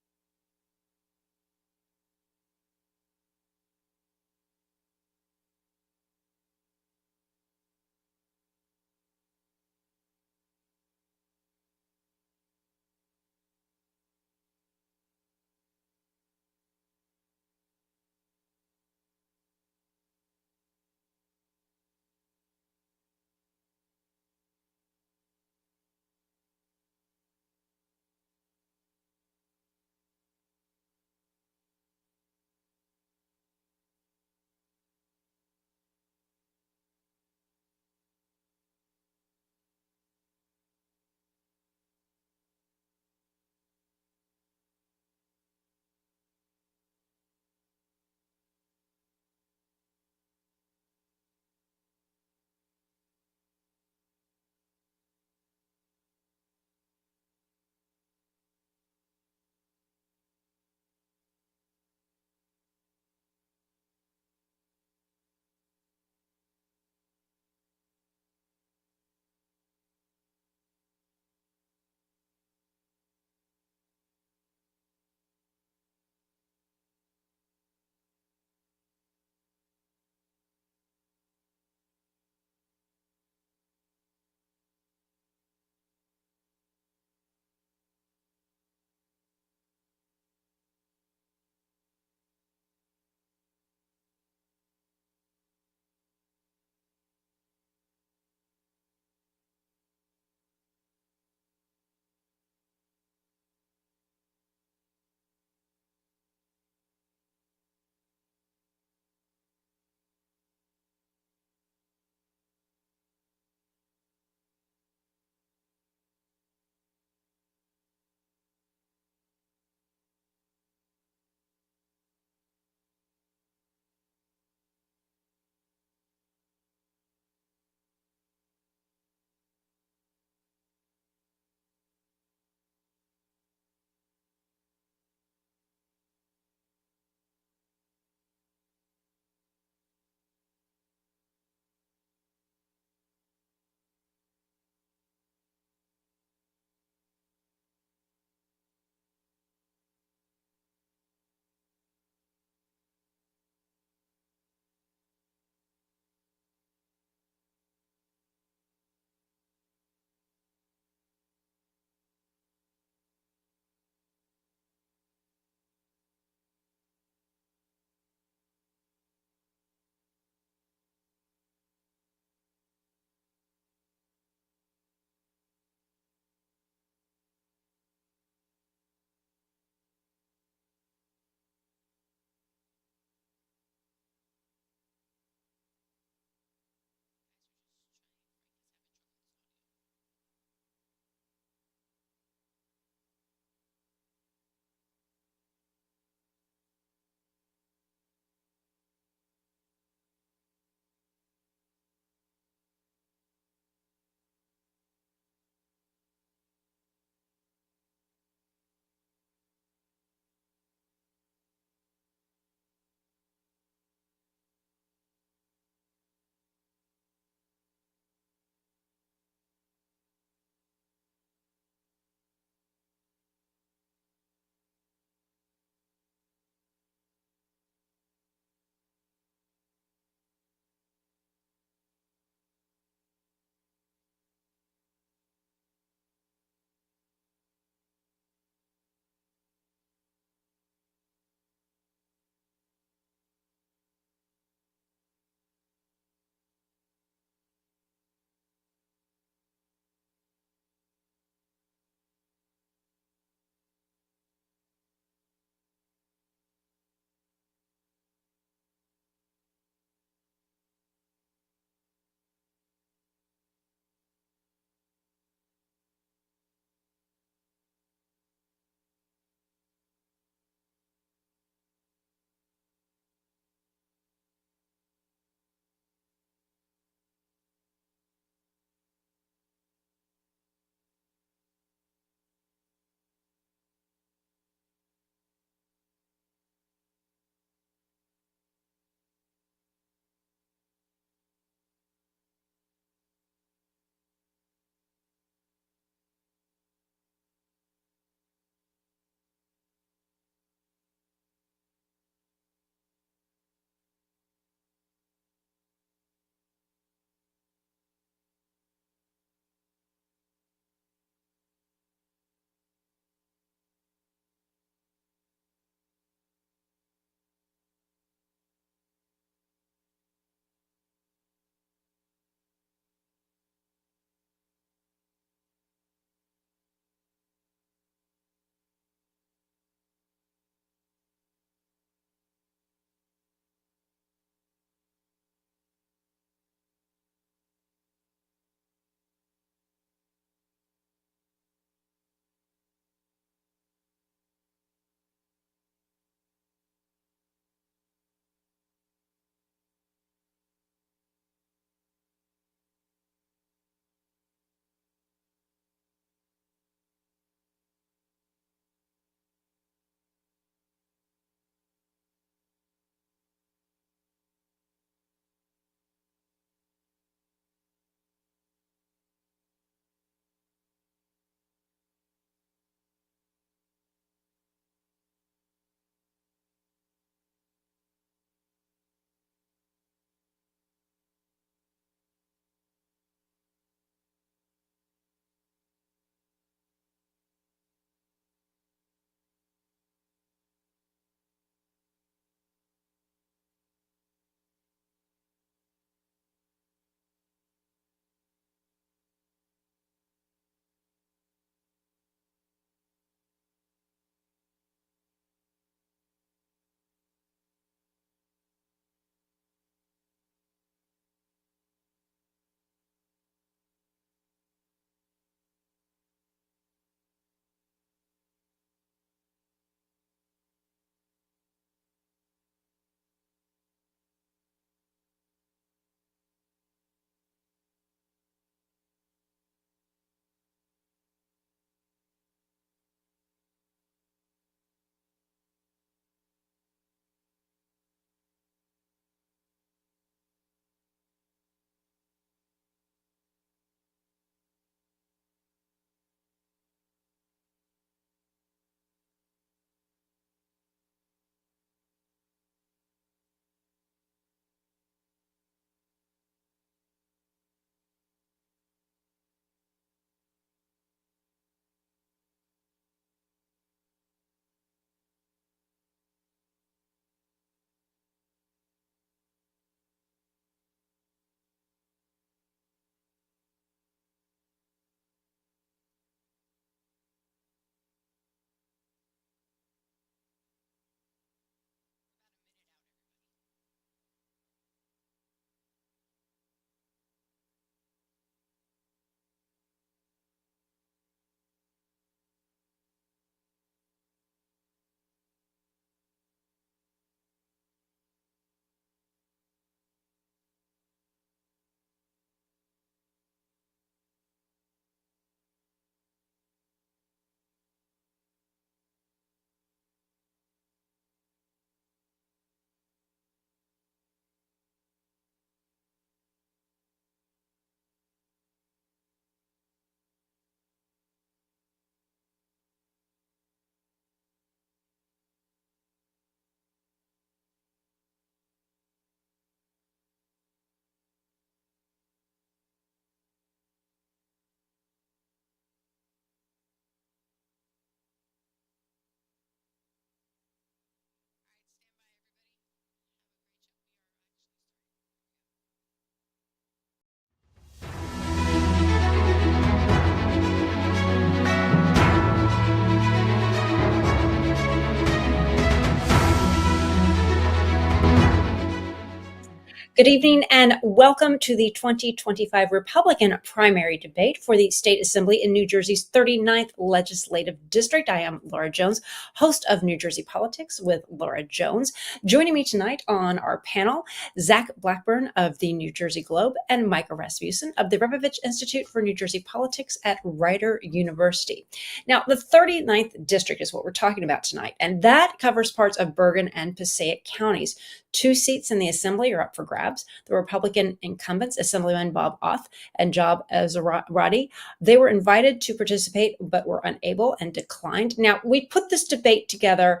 Good evening and welcome to the 2025 Republican primary debate for the State Assembly in New Jersey's 39th Legislative District. I am Laura Jones, host of New Jersey Politics with Laura Jones. Joining me tonight on our panel, Zach Blackburn of the New Jersey Globe and Micah Rasmussen of the Rebovich Institute for New Jersey Politics at Rider University. Now, the 39th District is what we're talking about tonight, and that covers parts of Bergen and Passaic counties. 2 seats in the Assembly are up for grabs. The Republican incumbents, Assemblyman Bob Oth and Job Ezerati, they were invited to participate but were unable and declined. Now, we put this debate together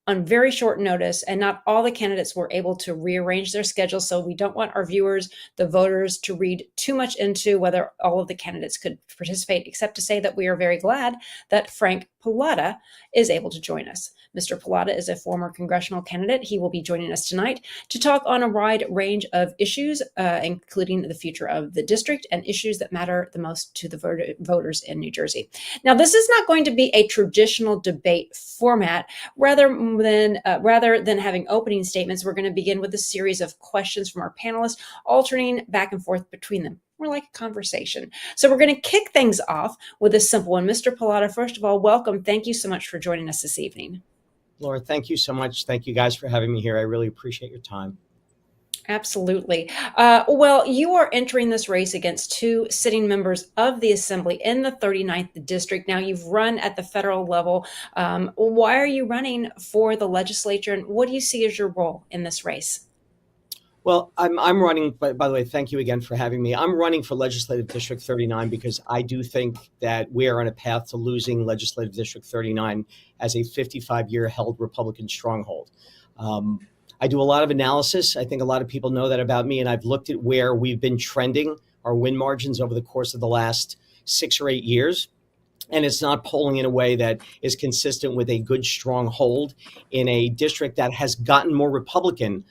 on very short notice, and not all the candidates were able to rearrange their schedules. So we don't want our viewers, the voters, to read too much into whether all of the candidates could participate, except to say that we are very glad that Frank Pallotta is able to join us. Mr. Pallotta is a former congressional candidate. He will be joining us tonight to talk on a wide range of issues, including the future of the district and issues that matter the most to the voters in New Jersey. Now, this is not going to be a traditional debate format. Rather than having opening statements, we're going to begin with a series of questions from our panelists, alternating back and forth between them. More like a conversation. So we're going to kick things off with a simple one. Mr. Pallotta, first of all, welcome. Thank you so much for joining us this evening. Laura, thank you so much. Thank you guys for having me here. I really appreciate your time. Absolutely. Well, you are entering this race against 2 sitting members of the Assembly in the 39th District. Now, you've run at the federal level. Why are you running for the legislature, and what do you see as your role in this race? Well, I'm running, by the way, thank you again for having me. I'm running for Legislative District 39 because I do think that we are on a path to losing Legislative District 39 as a 55-year held Republican stronghold. I do a lot of analysis. I think a lot of people know that about me, and I've looked at where we've been trending our win margins over the course of the last 6 or 8 years. And it's not polling in a way that is consistent with a good, strong hold in a district that has gotten more Republican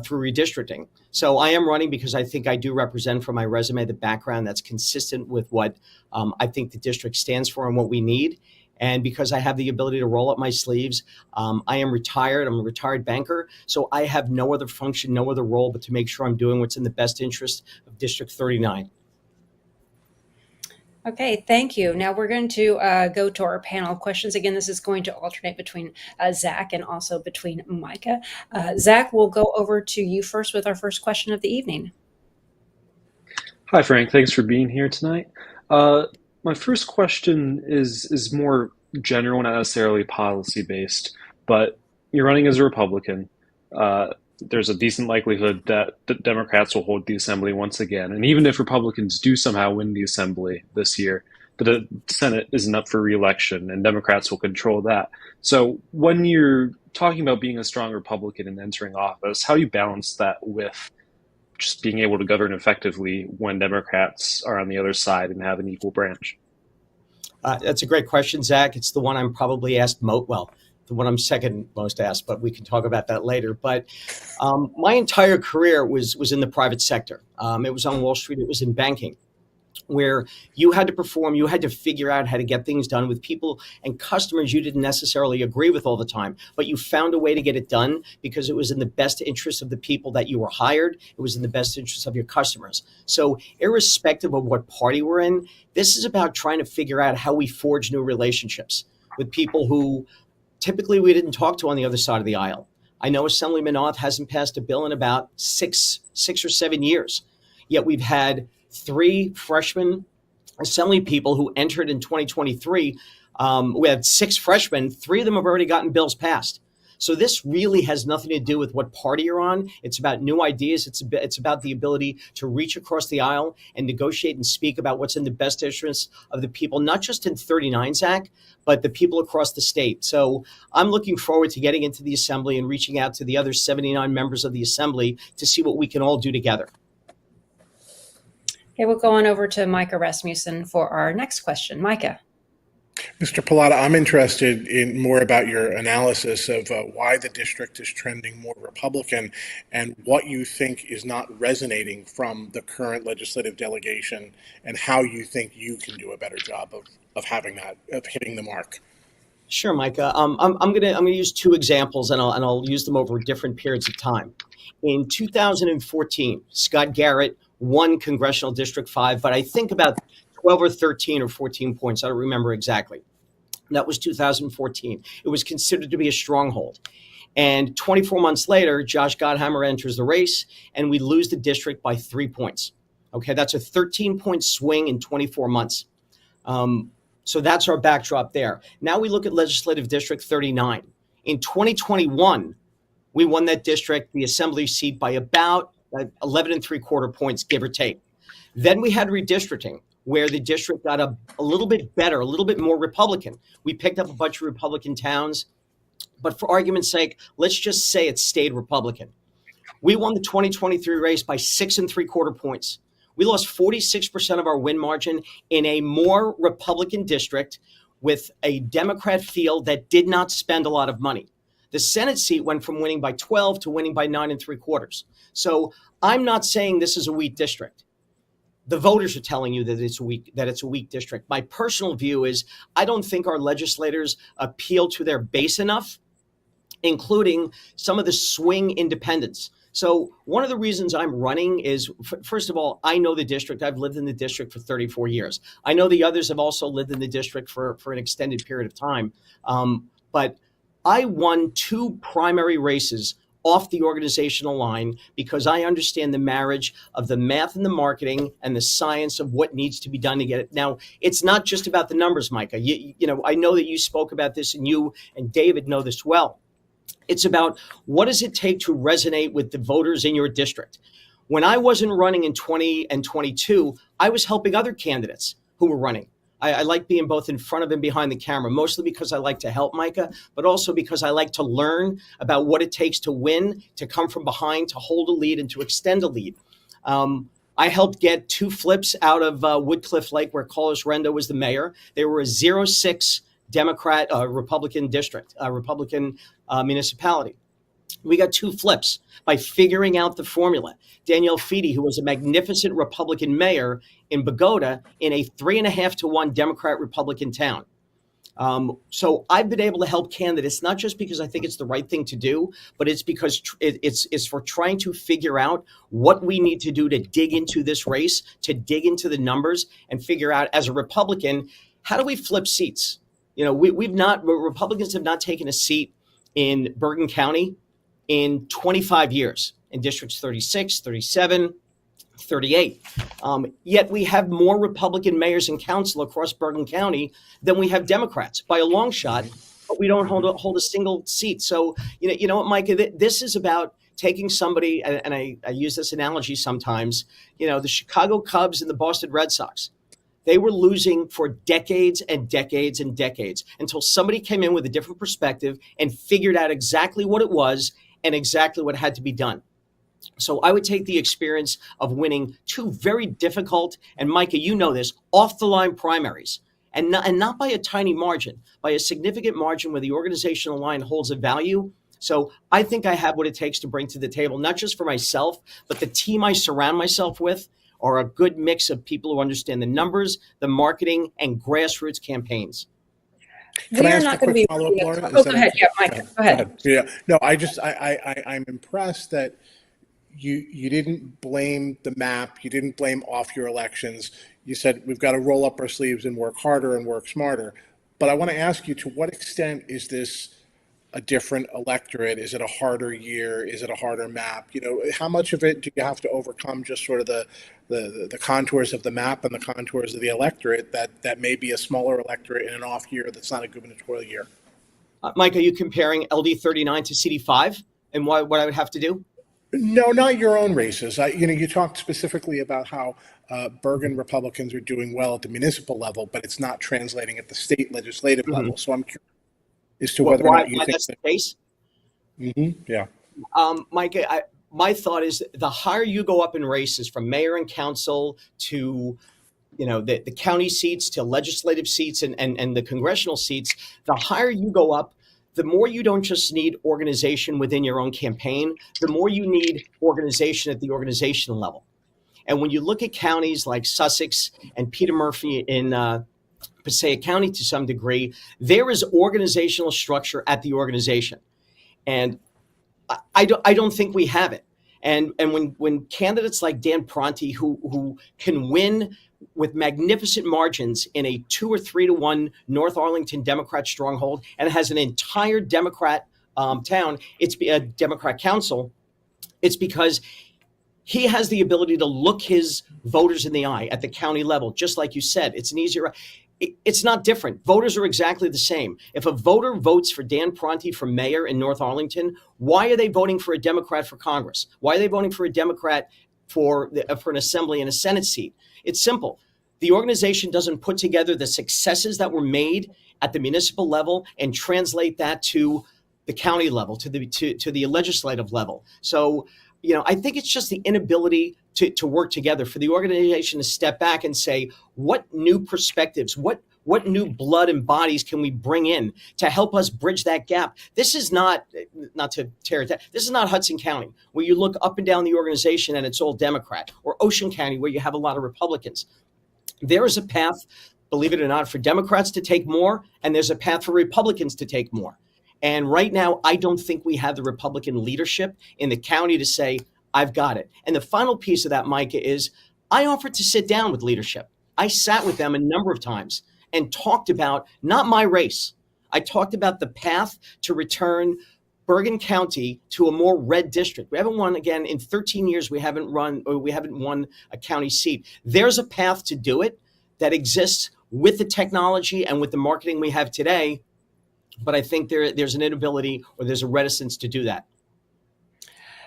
through redistricting. So I am running because I think I do represent from my resume the background that's consistent with what I think the district stands for and what we need. And because I have the ability to roll up my sleeves, I am retired. I'm a retired banker. So I have no other function, no other role but to make sure I'm doing what's in the best interest of District 39. Okay, thank you. Now we're going to go to our panel questions. Again, this is going to alternate between Zach and also between Micah. Zach, we'll go over to you first with our first question of the evening. Hi, Frank. Thanks for being here tonight. My first question is more general, not necessarily policy-based, but you're running as a Republican. There's a decent likelihood that the Democrats will hold the Assembly once again. And even if Republicans do somehow win the Assembly this year, the Senate isn't up for re-election and Democrats will control that. So when you're talking about being a strong Republican and entering office, how do you balance that with just being able to govern effectively when Democrats are on the other side and have an equal branch? That's a great question, Zach. It's the one I'm probably asked the one I'm second most asked, but we can talk about that later. But my entire career was in the private sector. It was on Wall Street. It was in banking, where you had to perform, you had to figure out how to get things done with people and customers you didn't necessarily agree with all the time, but you found a way to get it done because it was in the best interest of the people that you were hired. It was in the best interest of your customers. So irrespective of what party we're in, this is about trying to figure out how we forge new relationships with people who typically we didn't talk to on the other side of the aisle. I know Assemblyman Oth hasn't passed a bill in about six or 7 years, yet we've had 3 freshman Assembly people who entered in 2023. We had 6 freshmen. 3 of them have already gotten bills passed. So this really has nothing to do with what party you're on. It's about new ideas. It's about the ability to reach across the aisle and negotiate and speak about what's in the best interest of the people, not just in 39, Zach, but the people across the state. So I'm looking forward to getting into the Assembly and reaching out to the other 79 members of the Assembly to see what we can all do together. Okay, we'll go on over to Micah Rasmussen for our next question. Micah. Mr. Pallotta, I'm interested in more about your analysis of why the district is trending more Republican and what you think is not resonating from the current legislative delegation and how you think you can do a better job of having that, of hitting the mark. Sure, Micah. I'm gonna use two examples, and I'll use them over different periods of time. In 2014, Scott Garrett won Congressional District 5, but I think about 12 or 13 or 14 points. I don't remember exactly. That was 2014. It was considered to be a stronghold. And 24 months later, Josh Gottheimer enters the race, and we lose the district by 3 points. Okay, that's a 13-point swing in 24 months. So that's our backdrop there. Now we look at Legislative District 39. In 2021, we won that district, the assembly seat, by about 11 3/4 points, give or take. Then we had redistricting, where the district got a little bit better, a little bit more Republican. We picked up a bunch of Republican towns, but for argument's sake, let's just say it stayed Republican. We won the 2023 race by 6 3/4 points. We lost 46% of our win margin in a more Republican district with a Democrat field that did not spend a lot of money. The Senate seat went from winning by 12 to winning by 9 3/4. So I'm not saying this is a weak district. The voters are telling you that it's a weak district. My personal view is I don't think our legislators appeal to their base enough, including some of the swing independents. So one of the reasons I'm running is, first of all, I know the district. I've lived in the district for 34 years. I know the others have also lived in the district for an extended period of time. But I won 2 primary races off the organizational line because I understand the marriage of the math and the marketing and the science of what needs to be done to get it. Now, it's not just about the numbers, Micah. You know, I know that you spoke about this, and you and David know this well. It's about what does it take to resonate with the voters in your district. When I wasn't running in 20 and 22, I was helping other candidates who were running. I like being both in front of and behind the camera, mostly because I like to help Micah, but also because I like to learn about what it takes to win, to come from behind, to hold a lead, and to extend a lead. I helped get 2 flips out of Woodcliff Lake, where Carlos Rendo was the mayor. They were a 0-6 Democrat, Republican district, Republican municipality. We got 2 flips by figuring out the formula. Danielle Feedy, who was a magnificent Republican mayor in Bogota, in a 3.5 to 1 Democrat-Republican town. So I've been able to help candidates, not just because I think it's the right thing to do, but it's because it's for trying to figure out what we need to do to dig into this race, to dig into the numbers and figure out, as a Republican, how do we flip seats? You know, Republicans have not taken a seat in Bergen County in 25 years, in districts 36, 37, 38. Yet we have more Republican mayors and council across Bergen County than we have Democrats by a long shot, but we don't hold a single seat. So, you know what, Micah, this is about taking somebody, and I use this analogy sometimes, you know, the Chicago Cubs and the Boston Red Sox. They were losing for decades and decades and decades until somebody came in with a different perspective and figured out exactly what it was and exactly what had to be done. So I would take the experience of winning 2 very difficult, and Micah, you know this, off-the-line primaries, and not by a tiny margin, by a significant margin where the organizational line holds a value. So I think I have what it takes to bring to the table, not just for myself, but the team I surround myself with are a good mix of people who understand the numbers, the marketing, and grassroots campaigns. Can I We're ask not a going to quick be. follow-up, Laura? Oh, go ahead. Yeah, Micah, go ahead. Yeah. No, I'm impressed that you didn't blame the map. You didn't blame off your elections. You said we've got to roll up our sleeves and work harder and work smarter. But I want to ask you, to what extent is this a different electorate? Is it a harder year? Is it a harder map? You know, how much of it do you have to overcome just sort of the contours of the map and the contours of the electorate that may be a smaller electorate in an off year that's not a gubernatorial year? Mike, are you comparing LD 39 to CD 5 and what I would have to do? No, not your own races. You talked specifically about how Bergen Republicans are doing well at the municipal level, but it's not translating at the state legislative level. So I'm curious as to whether or not you think that's the case. Yeah. Mike, my thought is the higher you go up in races, from mayor and council to the county seats to legislative seats and the congressional seats, the higher you go up, the more you don't just need organization within your own campaign, the more you need organization at the organizational level. And when you look at counties like Sussex and Peter Murphy in Passaic County to some degree, there is organizational structure at the organization. And I don't think we have it. And when candidates like Dan Pronti, who can win with magnificent margins in a 2 or 3 to 1 North Arlington Democrat stronghold, and has an entire Democrat town, it's a Democrat council, it's because he has the ability to look his voters in the eye at the county level. Just like you said, it's an easier. It's not different. Voters are exactly the same. If a voter votes for Dan Pronti for mayor in North Arlington, why are they voting for a Democrat for Congress? Why are they voting for a Democrat for an assembly and a Senate seat? It's simple. The organization doesn't put together the successes that were made at the municipal level and translate that to the county level, to the legislative level. So, I think it's just the inability to work together, for the organization to step back and say, what new perspectives, what new blood and bodies can we bring in to help us bridge that gap? This is not to tear it down, this is not Hudson County, where you look up and down the organization and it's all Democrat, or Ocean County, where you have a lot of Republicans. There is a path, believe it or not, for Democrats to take more, and there's a path for Republicans to take more. And right now, I don't think we have the Republican leadership in the county to say, I've got it. And the final piece of that, Micah, is I offered to sit down with leadership. I sat with them a number of times and talked about not my race. I talked about the path to return Bergen County to a more red district. We haven't won, again, in 13 years, we haven't won a county seat. There's a path to do it that exists with the technology and with the marketing we have today. But I think there's an inability, or there's a reticence to do that.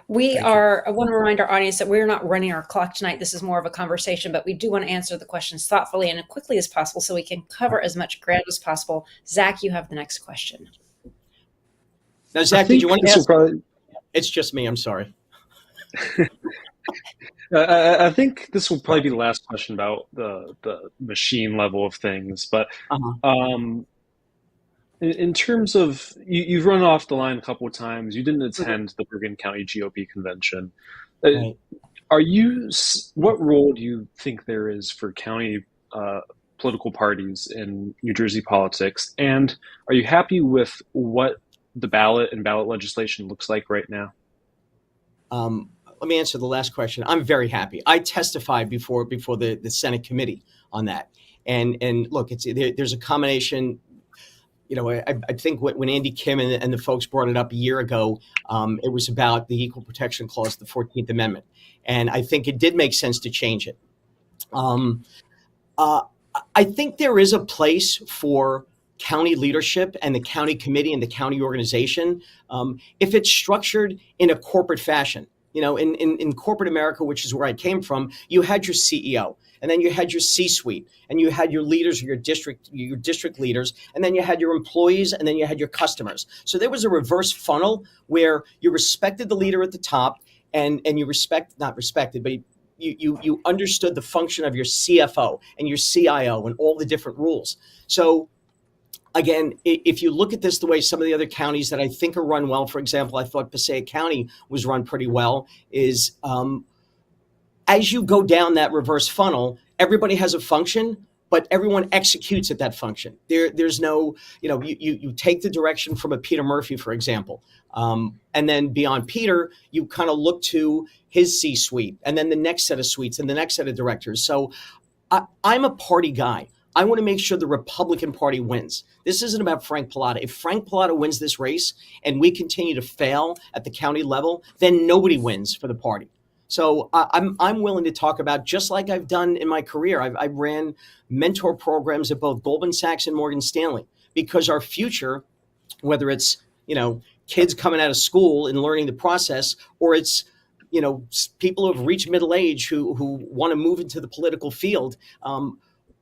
I want to remind our audience that we're not running our clock tonight. This is more of a conversation, but we do want to answer the questions thoughtfully and as quickly as possible so we can cover as much ground as possible. Zach, you have the next question. Now, Zach, did you want to ask? It's just me. I'm sorry. I think this will probably be the last question about the machine level of things. But in terms of, you've run off the line a couple of times. You didn't attend the Bergen County GOP convention. Right. What role do you think there is for county political parties in New Jersey politics? And are you happy with what the ballot and ballot legislation looks like right now? Let me answer the last question. I'm very happy. I testified before the Senate committee on that. And look, there's a combination. I think when Andy Kim and the folks brought it up a year ago, it was about the Equal Protection Clause, the 14th Amendment. And I think it did make sense to change it. I think there is a place for county leadership and the county committee and the county organization if it's structured in a corporate fashion. In corporate America, which is where I came from, you had your CEO, and then you had your C-suite, and you had your leaders, your district leaders, and then you had your employees, and then you had your customers. So there was a reverse funnel where you respected the leader at the top, and you not respected, but you understood the function of your CFO and your CIO and all the different rules. So again, if you look at this the way some of the other counties that I think are run well, for example, I thought Passaic County was run pretty well, is as you go down that reverse funnel, everybody has a function, but everyone executes at that function. There's no, you take the direction from a Peter Murphy, for example, and then beyond Peter, you kind of look to his C-suite, and then the next set of suites and the next set of directors. So I'm a party guy. I want to make sure the Republican Party wins. This isn't about Frank Pallotta. If Frank Pallotta wins this race and we continue to fail at the county level, then nobody wins for the party. So I'm willing to talk about, just like I've done in my career, I ran mentor programs at both Goldman Sachs and Morgan Stanley, because our future, whether it's, kids coming out of school and learning the process, or it's, people who have reached middle age who want to move into the political field,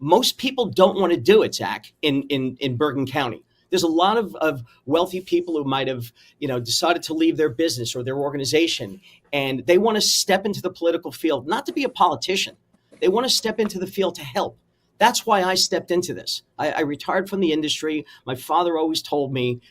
most people don't want to do it, Zach, in Bergen County. There's a lot of wealthy people who might have, decided to leave their business or their organization, and they want to step into the political field, not to be a politician. They want to step into the field to help. That's why I stepped into this. I retired from the industry. My father always told me,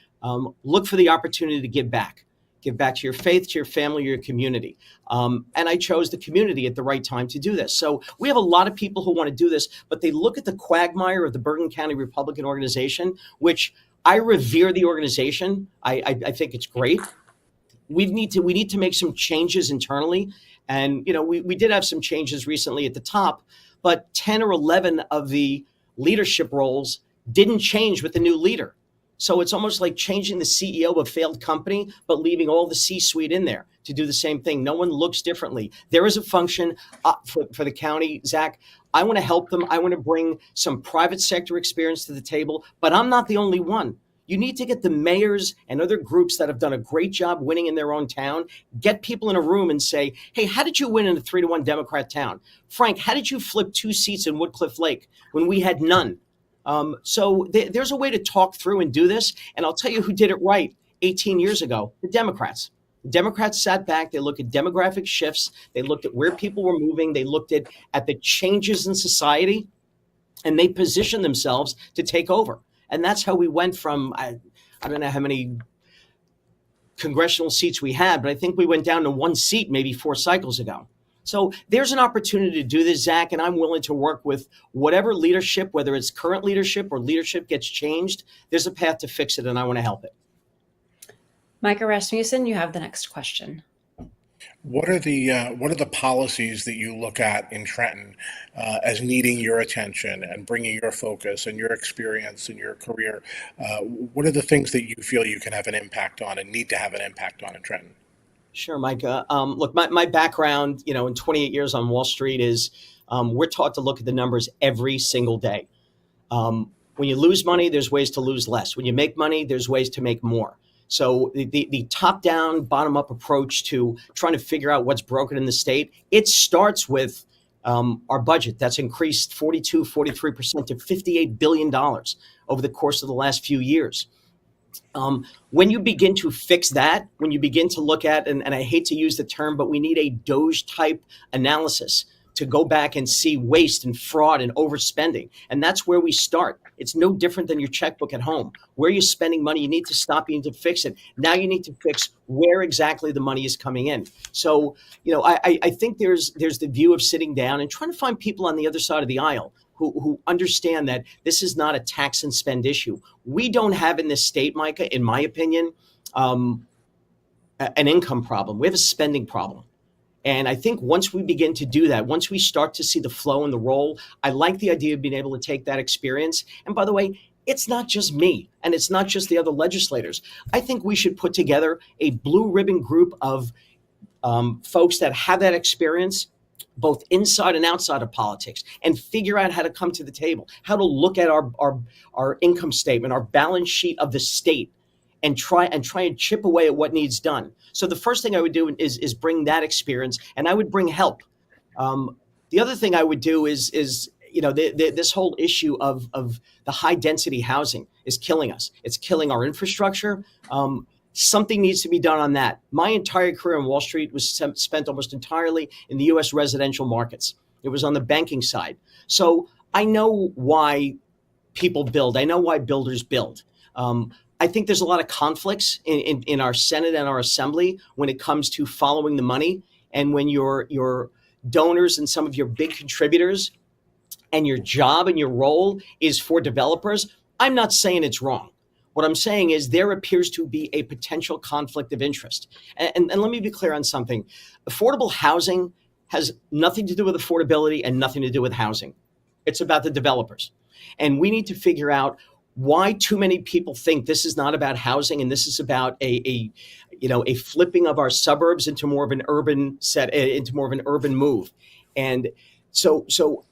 look for the opportunity to give back. give back to your faith, to your family, your community. And I chose the community at the right time to do this. So we have a lot of people who want to do this, but they look at the quagmire of the Bergen County Republican organization, which I revere the organization. I think it's great. We need to make some changes internally. And, we did have some changes recently at the top, but 10 or 11 of the leadership roles didn't change with the new leader. So it's almost like changing the CEO of a failed company, but leaving all the C-suite in there to do the same thing. No one looks differently. There is a function for the county, Zach. I want to help them. I want to bring some private sector experience to the table, but I'm not the only one. You need to get the mayors and other groups that have done a great job winning in their own town, get people in a room and say, hey, how did you win in a 3-1 Democrat town? Frank, how did you flip 2 seats in Woodcliff Lake when we had none? So there's a way to talk through and do this. And I'll tell you who did it right 18 years ago, the Democrats. The Democrats sat back. They looked at demographic shifts. They looked at where people were moving. They looked at the changes in society, and they positioned themselves to take over. And that's how we went from, I don't know how many congressional seats we had, but I think we went down to 1 seat maybe 4 cycles ago. So there's an opportunity to do this, Zach, and I'm willing to work with whatever leadership, whether it's current leadership or leadership gets changed. There's a path to fix it, and I want to help it. Micah Rasmussen, you have the next question. What are the policies that you look at in Trenton as needing your attention and bringing your focus and your experience and your career? What are the things that you feel you can have an impact on and need to have an impact on in Trenton? Sure, Micah. Look, my background, in 28 years on Wall Street is we're taught to look at the numbers every single day. When you lose money, there's ways to lose less. When you make money, there's ways to make more. So the top-down, bottom-up approach to trying to figure out what's broken in the state, it starts with our budget that's increased 43% to $58 billion over the course of the last few years. When you begin to fix that, when you begin to look at, and I hate to use the term, but we need a Doge type analysis to go back and see waste and fraud and overspending. And that's where we start. It's no different than your checkbook at home. Where you're spending money, you need to stop, you need to fix it. Now you need to fix where exactly the money is coming in. So, I think there's the view of sitting down and trying to find people on the other side of the aisle who understand that this is not a tax and spend issue. We don't have in this state, Micah, in my opinion, an income problem. We have a spending problem. And I think once we begin to do that, once we start to see the flow and the roll, I like the idea of being able to take that experience. And by the way, it's not just me and it's not just the other legislators. I think we should put together a blue ribbon group of folks that have that experience, both inside and outside of politics, and figure out how to come to the table, how to look at our income statement, our balance sheet of the state, and try and chip away at what needs done. So the first thing I would do is bring that experience, and I would bring help. The other thing I would do is this whole issue of the high density housing is killing us. It's killing our infrastructure. Something needs to be done on that. My entire career on Wall Street was spent almost entirely in the U.S. residential markets. It was on the banking side. So I know why people build. I know why builders build. I think there's a lot of conflicts in our Senate and our Assembly when it comes to following the money. And when your donors and some of your big contributors and your job and your role is for developers, I'm not saying it's wrong. What I'm saying is there appears to be a potential conflict of interest. And let me be clear on something. Affordable housing has nothing to do with affordability and nothing to do with housing. It's about the developers. And we need to figure out why too many people think this is not about housing and this is about a flipping of our suburbs into more of an urban move. And so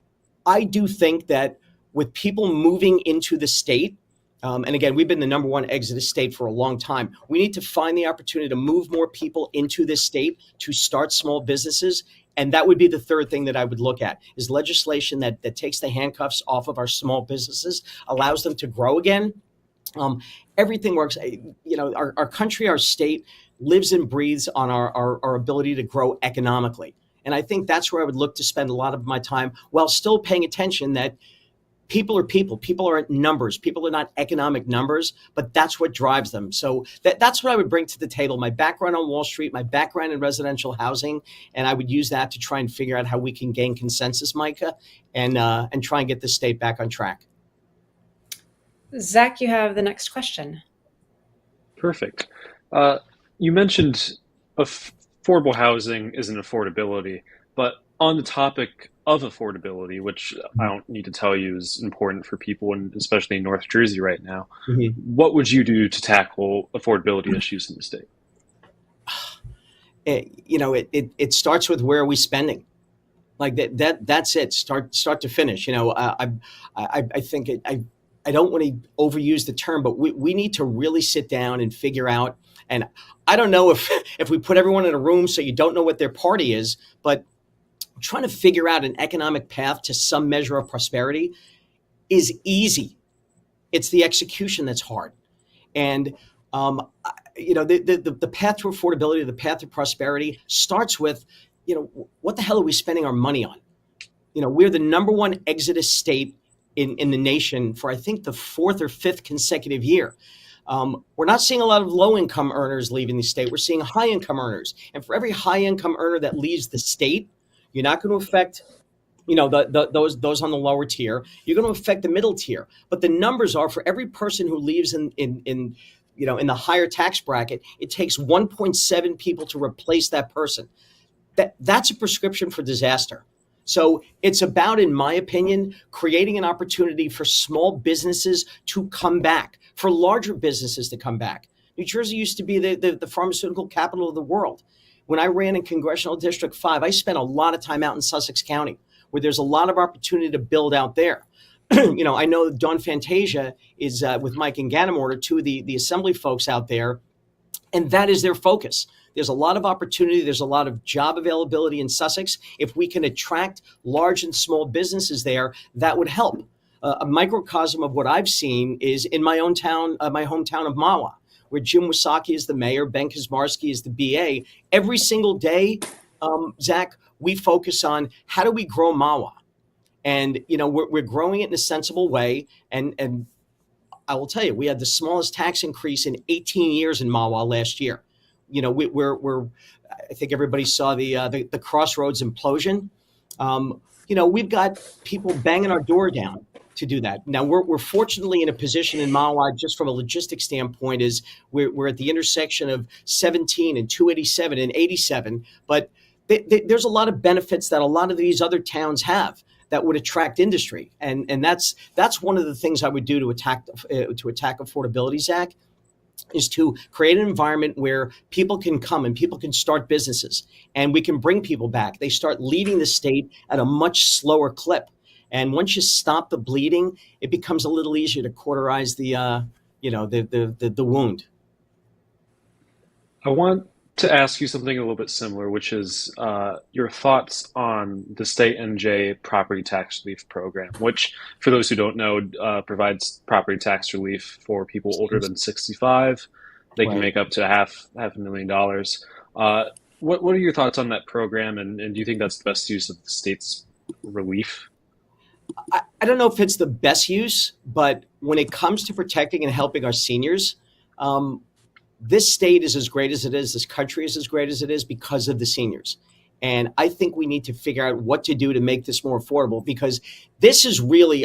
I do think that with people moving into the state, and again, we've been the number one exodus state for a long time. We need to find the opportunity to move more people into this state to start small businesses. And that would be the third thing that I would look at is legislation that takes the handcuffs off of our small businesses, allows them to grow again. Everything works. Our country, our state lives and breathes on our ability to grow economically. And I think that's where I would look to spend a lot of my time while still paying attention that people are people. People aren't numbers. People are not economic numbers, but that's what drives them. So that's what I would bring to the table. My background on Wall Street, my background in residential housing, and I would use that to try and figure out how we can gain consensus, Micah, and try and get the state back on track. Zach, you have the next question. Perfect. You mentioned affordable housing is an affordability, but on the topic of affordability, which I don't need to tell you is important for people, and especially in North Jersey right now, what would you do to tackle affordability issues in the state? It starts with where are we spending? Like that's it. Start to finish. I think I don't want to overuse the term, but we need to really sit down and figure out. And I don't know if we put everyone in a room so you don't know what their party is, but trying to figure out an economic path to some measure of prosperity is easy. It's the execution that's hard. And the path to affordability, the path to prosperity starts with, what the hell are we spending our money on? We're the number one exodus state in the nation for, I think, the fourth or fifth consecutive year. We're not seeing a lot of low-income earners leaving the state. We're seeing high-income earners. And for every high-income earner that leaves the state, you're not going to affect, those on the lower tier. You're going to affect the middle tier. But the numbers are, for every person who leaves in the higher tax bracket, it takes 1.7 people to replace that person. That's a prescription for disaster. So it's about, in my opinion, creating an opportunity for small businesses to come back, for larger businesses to come back. New Jersey used to be the pharmaceutical capital of the world. When I ran in Congressional District 5, I spent a lot of time out in Sussex County, where there's a lot of opportunity to build out there. I know Dawn Fantasia is with Mike and Ganamort, are two of the assembly folks out there, and that is their focus. There's a lot of opportunity. There's a lot of job availability in Sussex. If we can attract large and small businesses there, that would help. A microcosm of what I've seen is in my own town, my hometown of Mahwah, where Jim Wysocki is the mayor, Ben Kazmarsky is the BA. Every single day, Zach, we focus on how do we grow Mahwah? And, we're growing it in a sensible way. And I will tell you, we had the smallest tax increase in 18 years in Mahwah last year. I think everybody saw the Crossroads implosion. We've got people banging our door down to do that. Now we're fortunately in a position in Mahwah, just from a logistics standpoint, is we're at the intersection of 17 and 287 and 87. But there's a lot of benefits that a lot of these other towns have that would attract industry, and that's one of the things I would do to attack affordability, Zach, is to create an environment where people can come and people can start businesses, and we can bring people back. They start leaving the state at a much slower clip. And once you stop the bleeding, it becomes a little easier to cauterize the wound. I want to ask you something a little bit similar, which is your thoughts on the state NJ property tax relief program, which, for those who don't know, provides property tax relief for people older than 65. They can make up to $500,000. What are your thoughts on that program, and do you think that's the best use of the state's relief? I don't know if it's the best use, but when it comes to protecting and helping our seniors, this state is as great as it is. This country is as great as it is because of the seniors. And I think we need to figure out what to do to make this more affordable, because this is really,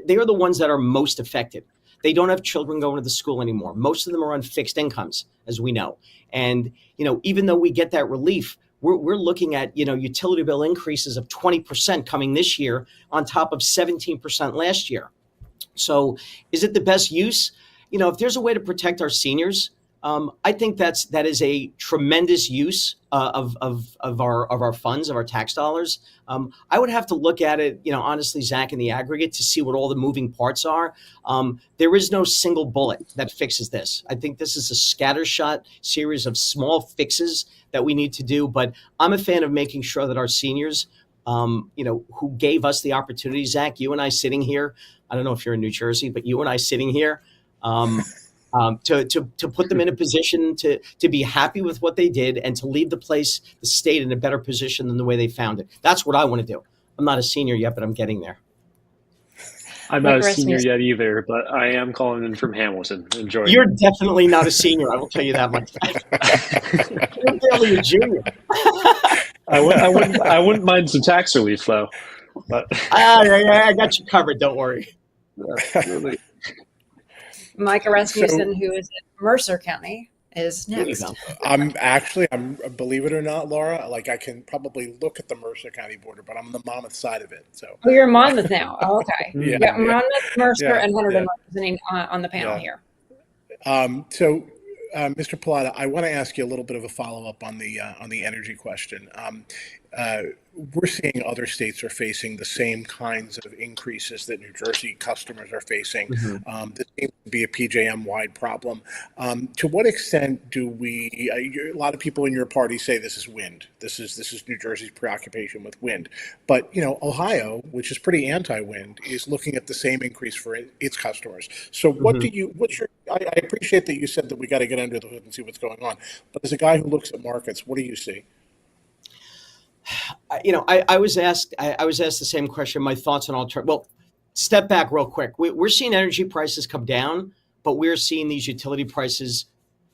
they are the ones that are most affected. They don't have children going to the school anymore. Most of them are on fixed incomes, as we know. And, even though we get that relief, we're looking at, utility bill increases of 20% coming this year on top of 17% last year. So is it the best use? If there's a way to protect our seniors, I think that is a tremendous use of our funds, of our tax dollars. I would have to look at it, honestly, Zach, in the aggregate to see what all the moving parts are. There is no single bullet that fixes this. I think this is a scattershot series of small fixes that we need to do. But I'm a fan of making sure that our seniors, who gave us the opportunity, Zach, you and I sitting here, I don't know if you're in New Jersey, but you and I sitting here, to put them in a position to be happy with what they did and to leave the state in a better position than the way they found it. That's what I want to do. I'm not a senior yet, but I'm getting there. I'm not a Micah senior Rasmussen. yet either, but I am calling in from Hamilton. Enjoying You're definitely not a senior. I will tell you that much. it. You're barely a junior. I wouldn't mind some tax relief though. But I got you covered. Don't worry. absolutely. Micah So Rasmussen, who is in Mercer County, is There you next. go. I'm believe it or not, Laura, like I can probably look at the Mercer County border, but I'm on the Monmouth side of it. So Oh, you're in Monmouth now. Oh, okay. yeah, Yeah, yeah, Monmouth, Mercer, yeah, and Hunterdon yeah, representing on the panel yeah. here. Mr. Pallotta, I want to ask you a little bit of a follow-up on the energy question. We're seeing other states are facing the same kinds of increases that New Jersey customers are facing. Mhm. This seems to be a PJM-wide problem. To what extent do we? A lot of people in your party say this is wind. This is New Jersey's preoccupation with wind. But Ohio, which is pretty anti-wind, is looking at the same increase for its customers. So what do Mhm. you? What's your? I appreciate that you said that we got to get under the hood and see what's going on. But as a guy who looks at markets, what do you see? I was asked. I was asked the same question. My thoughts on alternative. Well, step back real quick. We're seeing energy prices come down, but we're seeing these utility prices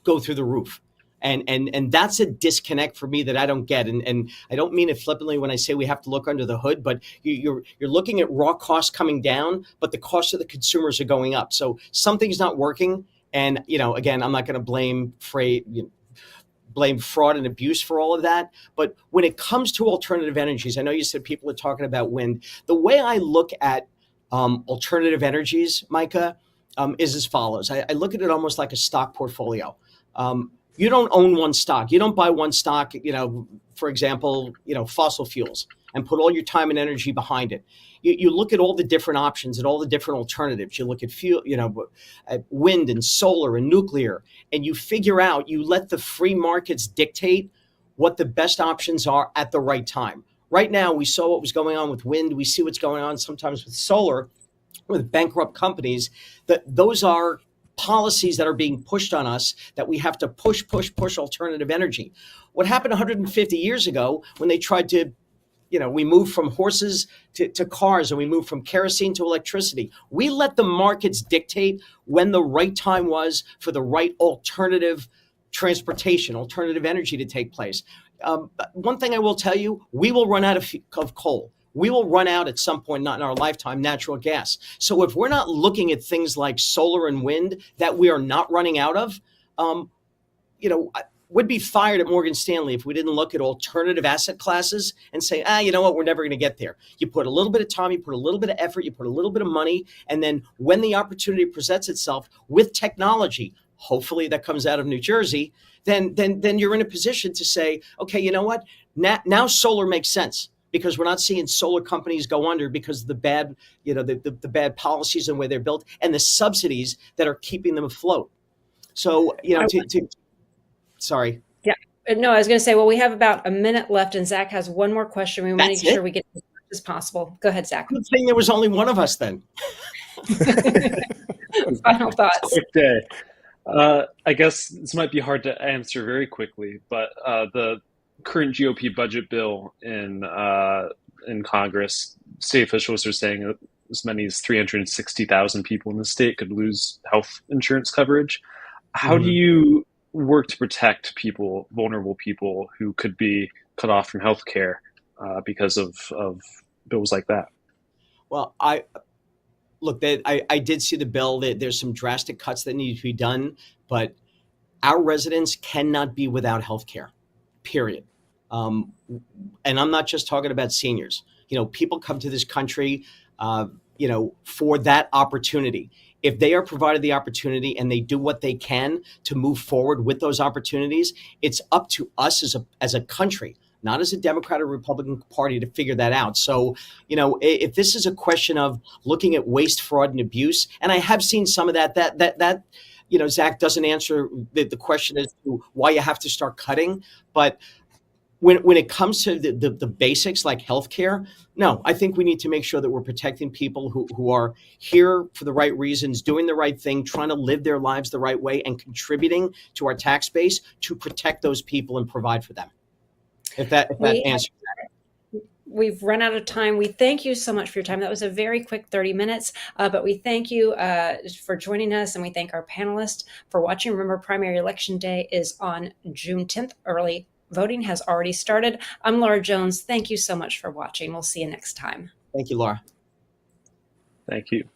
go through the roof. And that's a disconnect for me that I don't get. And I don't mean it flippantly when I say we have to look under the hood, but you're looking at raw costs coming down, but the costs of the consumers are going up. So something's not working. And again, I'm not going to blame fraud and abuse for all of that. But when it comes to alternative energies, I know you said people are talking about wind. The way I look at alternative energies, Micah, is as follows. I look at it almost like a stock portfolio. You don't own one stock. You don't buy one stock, for example, fossil fuels, and put all your time and energy behind it. You look at all the different options and all the different alternatives. You look at fuel, at wind and solar and nuclear, and you figure out, you let the free markets dictate what the best options are at the right time. Right now, we saw what was going on with wind. We see what's going on sometimes with solar, with bankrupt companies. Those are policies that are being pushed on us, that we have to push alternative energy. What happened 150 years ago when they tried to, we moved from horses to cars, and we moved from kerosene to electricity. We let the markets dictate when the right time was for the right alternative transportation, alternative energy to take place. One thing I will tell you, we will run out of coal. We will run out at some point, not in our lifetime, natural gas. So if we're not looking at things like solar and wind that we are not running out of, would be fired at Morgan Stanley if we didn't look at alternative asset classes and say, you know what, we're never going to get there. You put a little bit of time, you put a little bit of effort, you put a little bit of money, and then when the opportunity presents itself with technology, hopefully that comes out of New Jersey, then you're in a position to say, okay, you know what, now solar makes sense, because we're not seeing solar companies go under because of the bad, the bad policies and where they're built and the subsidies that are keeping them afloat. So, sorry. Yeah. No, I was going to say, well, we have about a minute left, and Zach has one more question. We want to make sure we get as much as possible. Go ahead, Zach. Good thing there was only one of us then. Final thoughts. Quick day. I guess this might be hard to answer very quickly, but the current GOP budget bill in Congress, state officials are saying that as many as 360,000 people in the state could lose health insurance coverage. How do you work to protect people, vulnerable people who could be cut off from health care because of bills like that? Well, I did see the bill. There's some drastic cuts that need to be done, but our residents cannot be without health care, period. And I'm not just talking about seniors. People come to this country, for that opportunity. If they are provided the opportunity and they do what they can to move forward with those opportunities, it's up to us as a country, not as a Democrat or Republican Party, to figure that out. So, if this is a question of looking at waste, fraud, and abuse, and I have seen some of that, Zach doesn't answer the question as to why you have to start cutting. But when it comes to the basics like healthcare, no, I think we need to make sure that we're protecting people who are here for the right reasons, doing the right thing, trying to live their lives the right way, and contributing to our tax base to protect those people and provide for them. If that answers that. we've run out of time. We thank you so much for your time. That was a very quick 30 minutes, but we thank you for joining us, and we thank our panelists for watching. Remember, primary election day is on June 10th. Early voting has already started. I'm Laura Jones. Thank you so much for watching. We'll see you next time. Thank you, Laura. Thank you.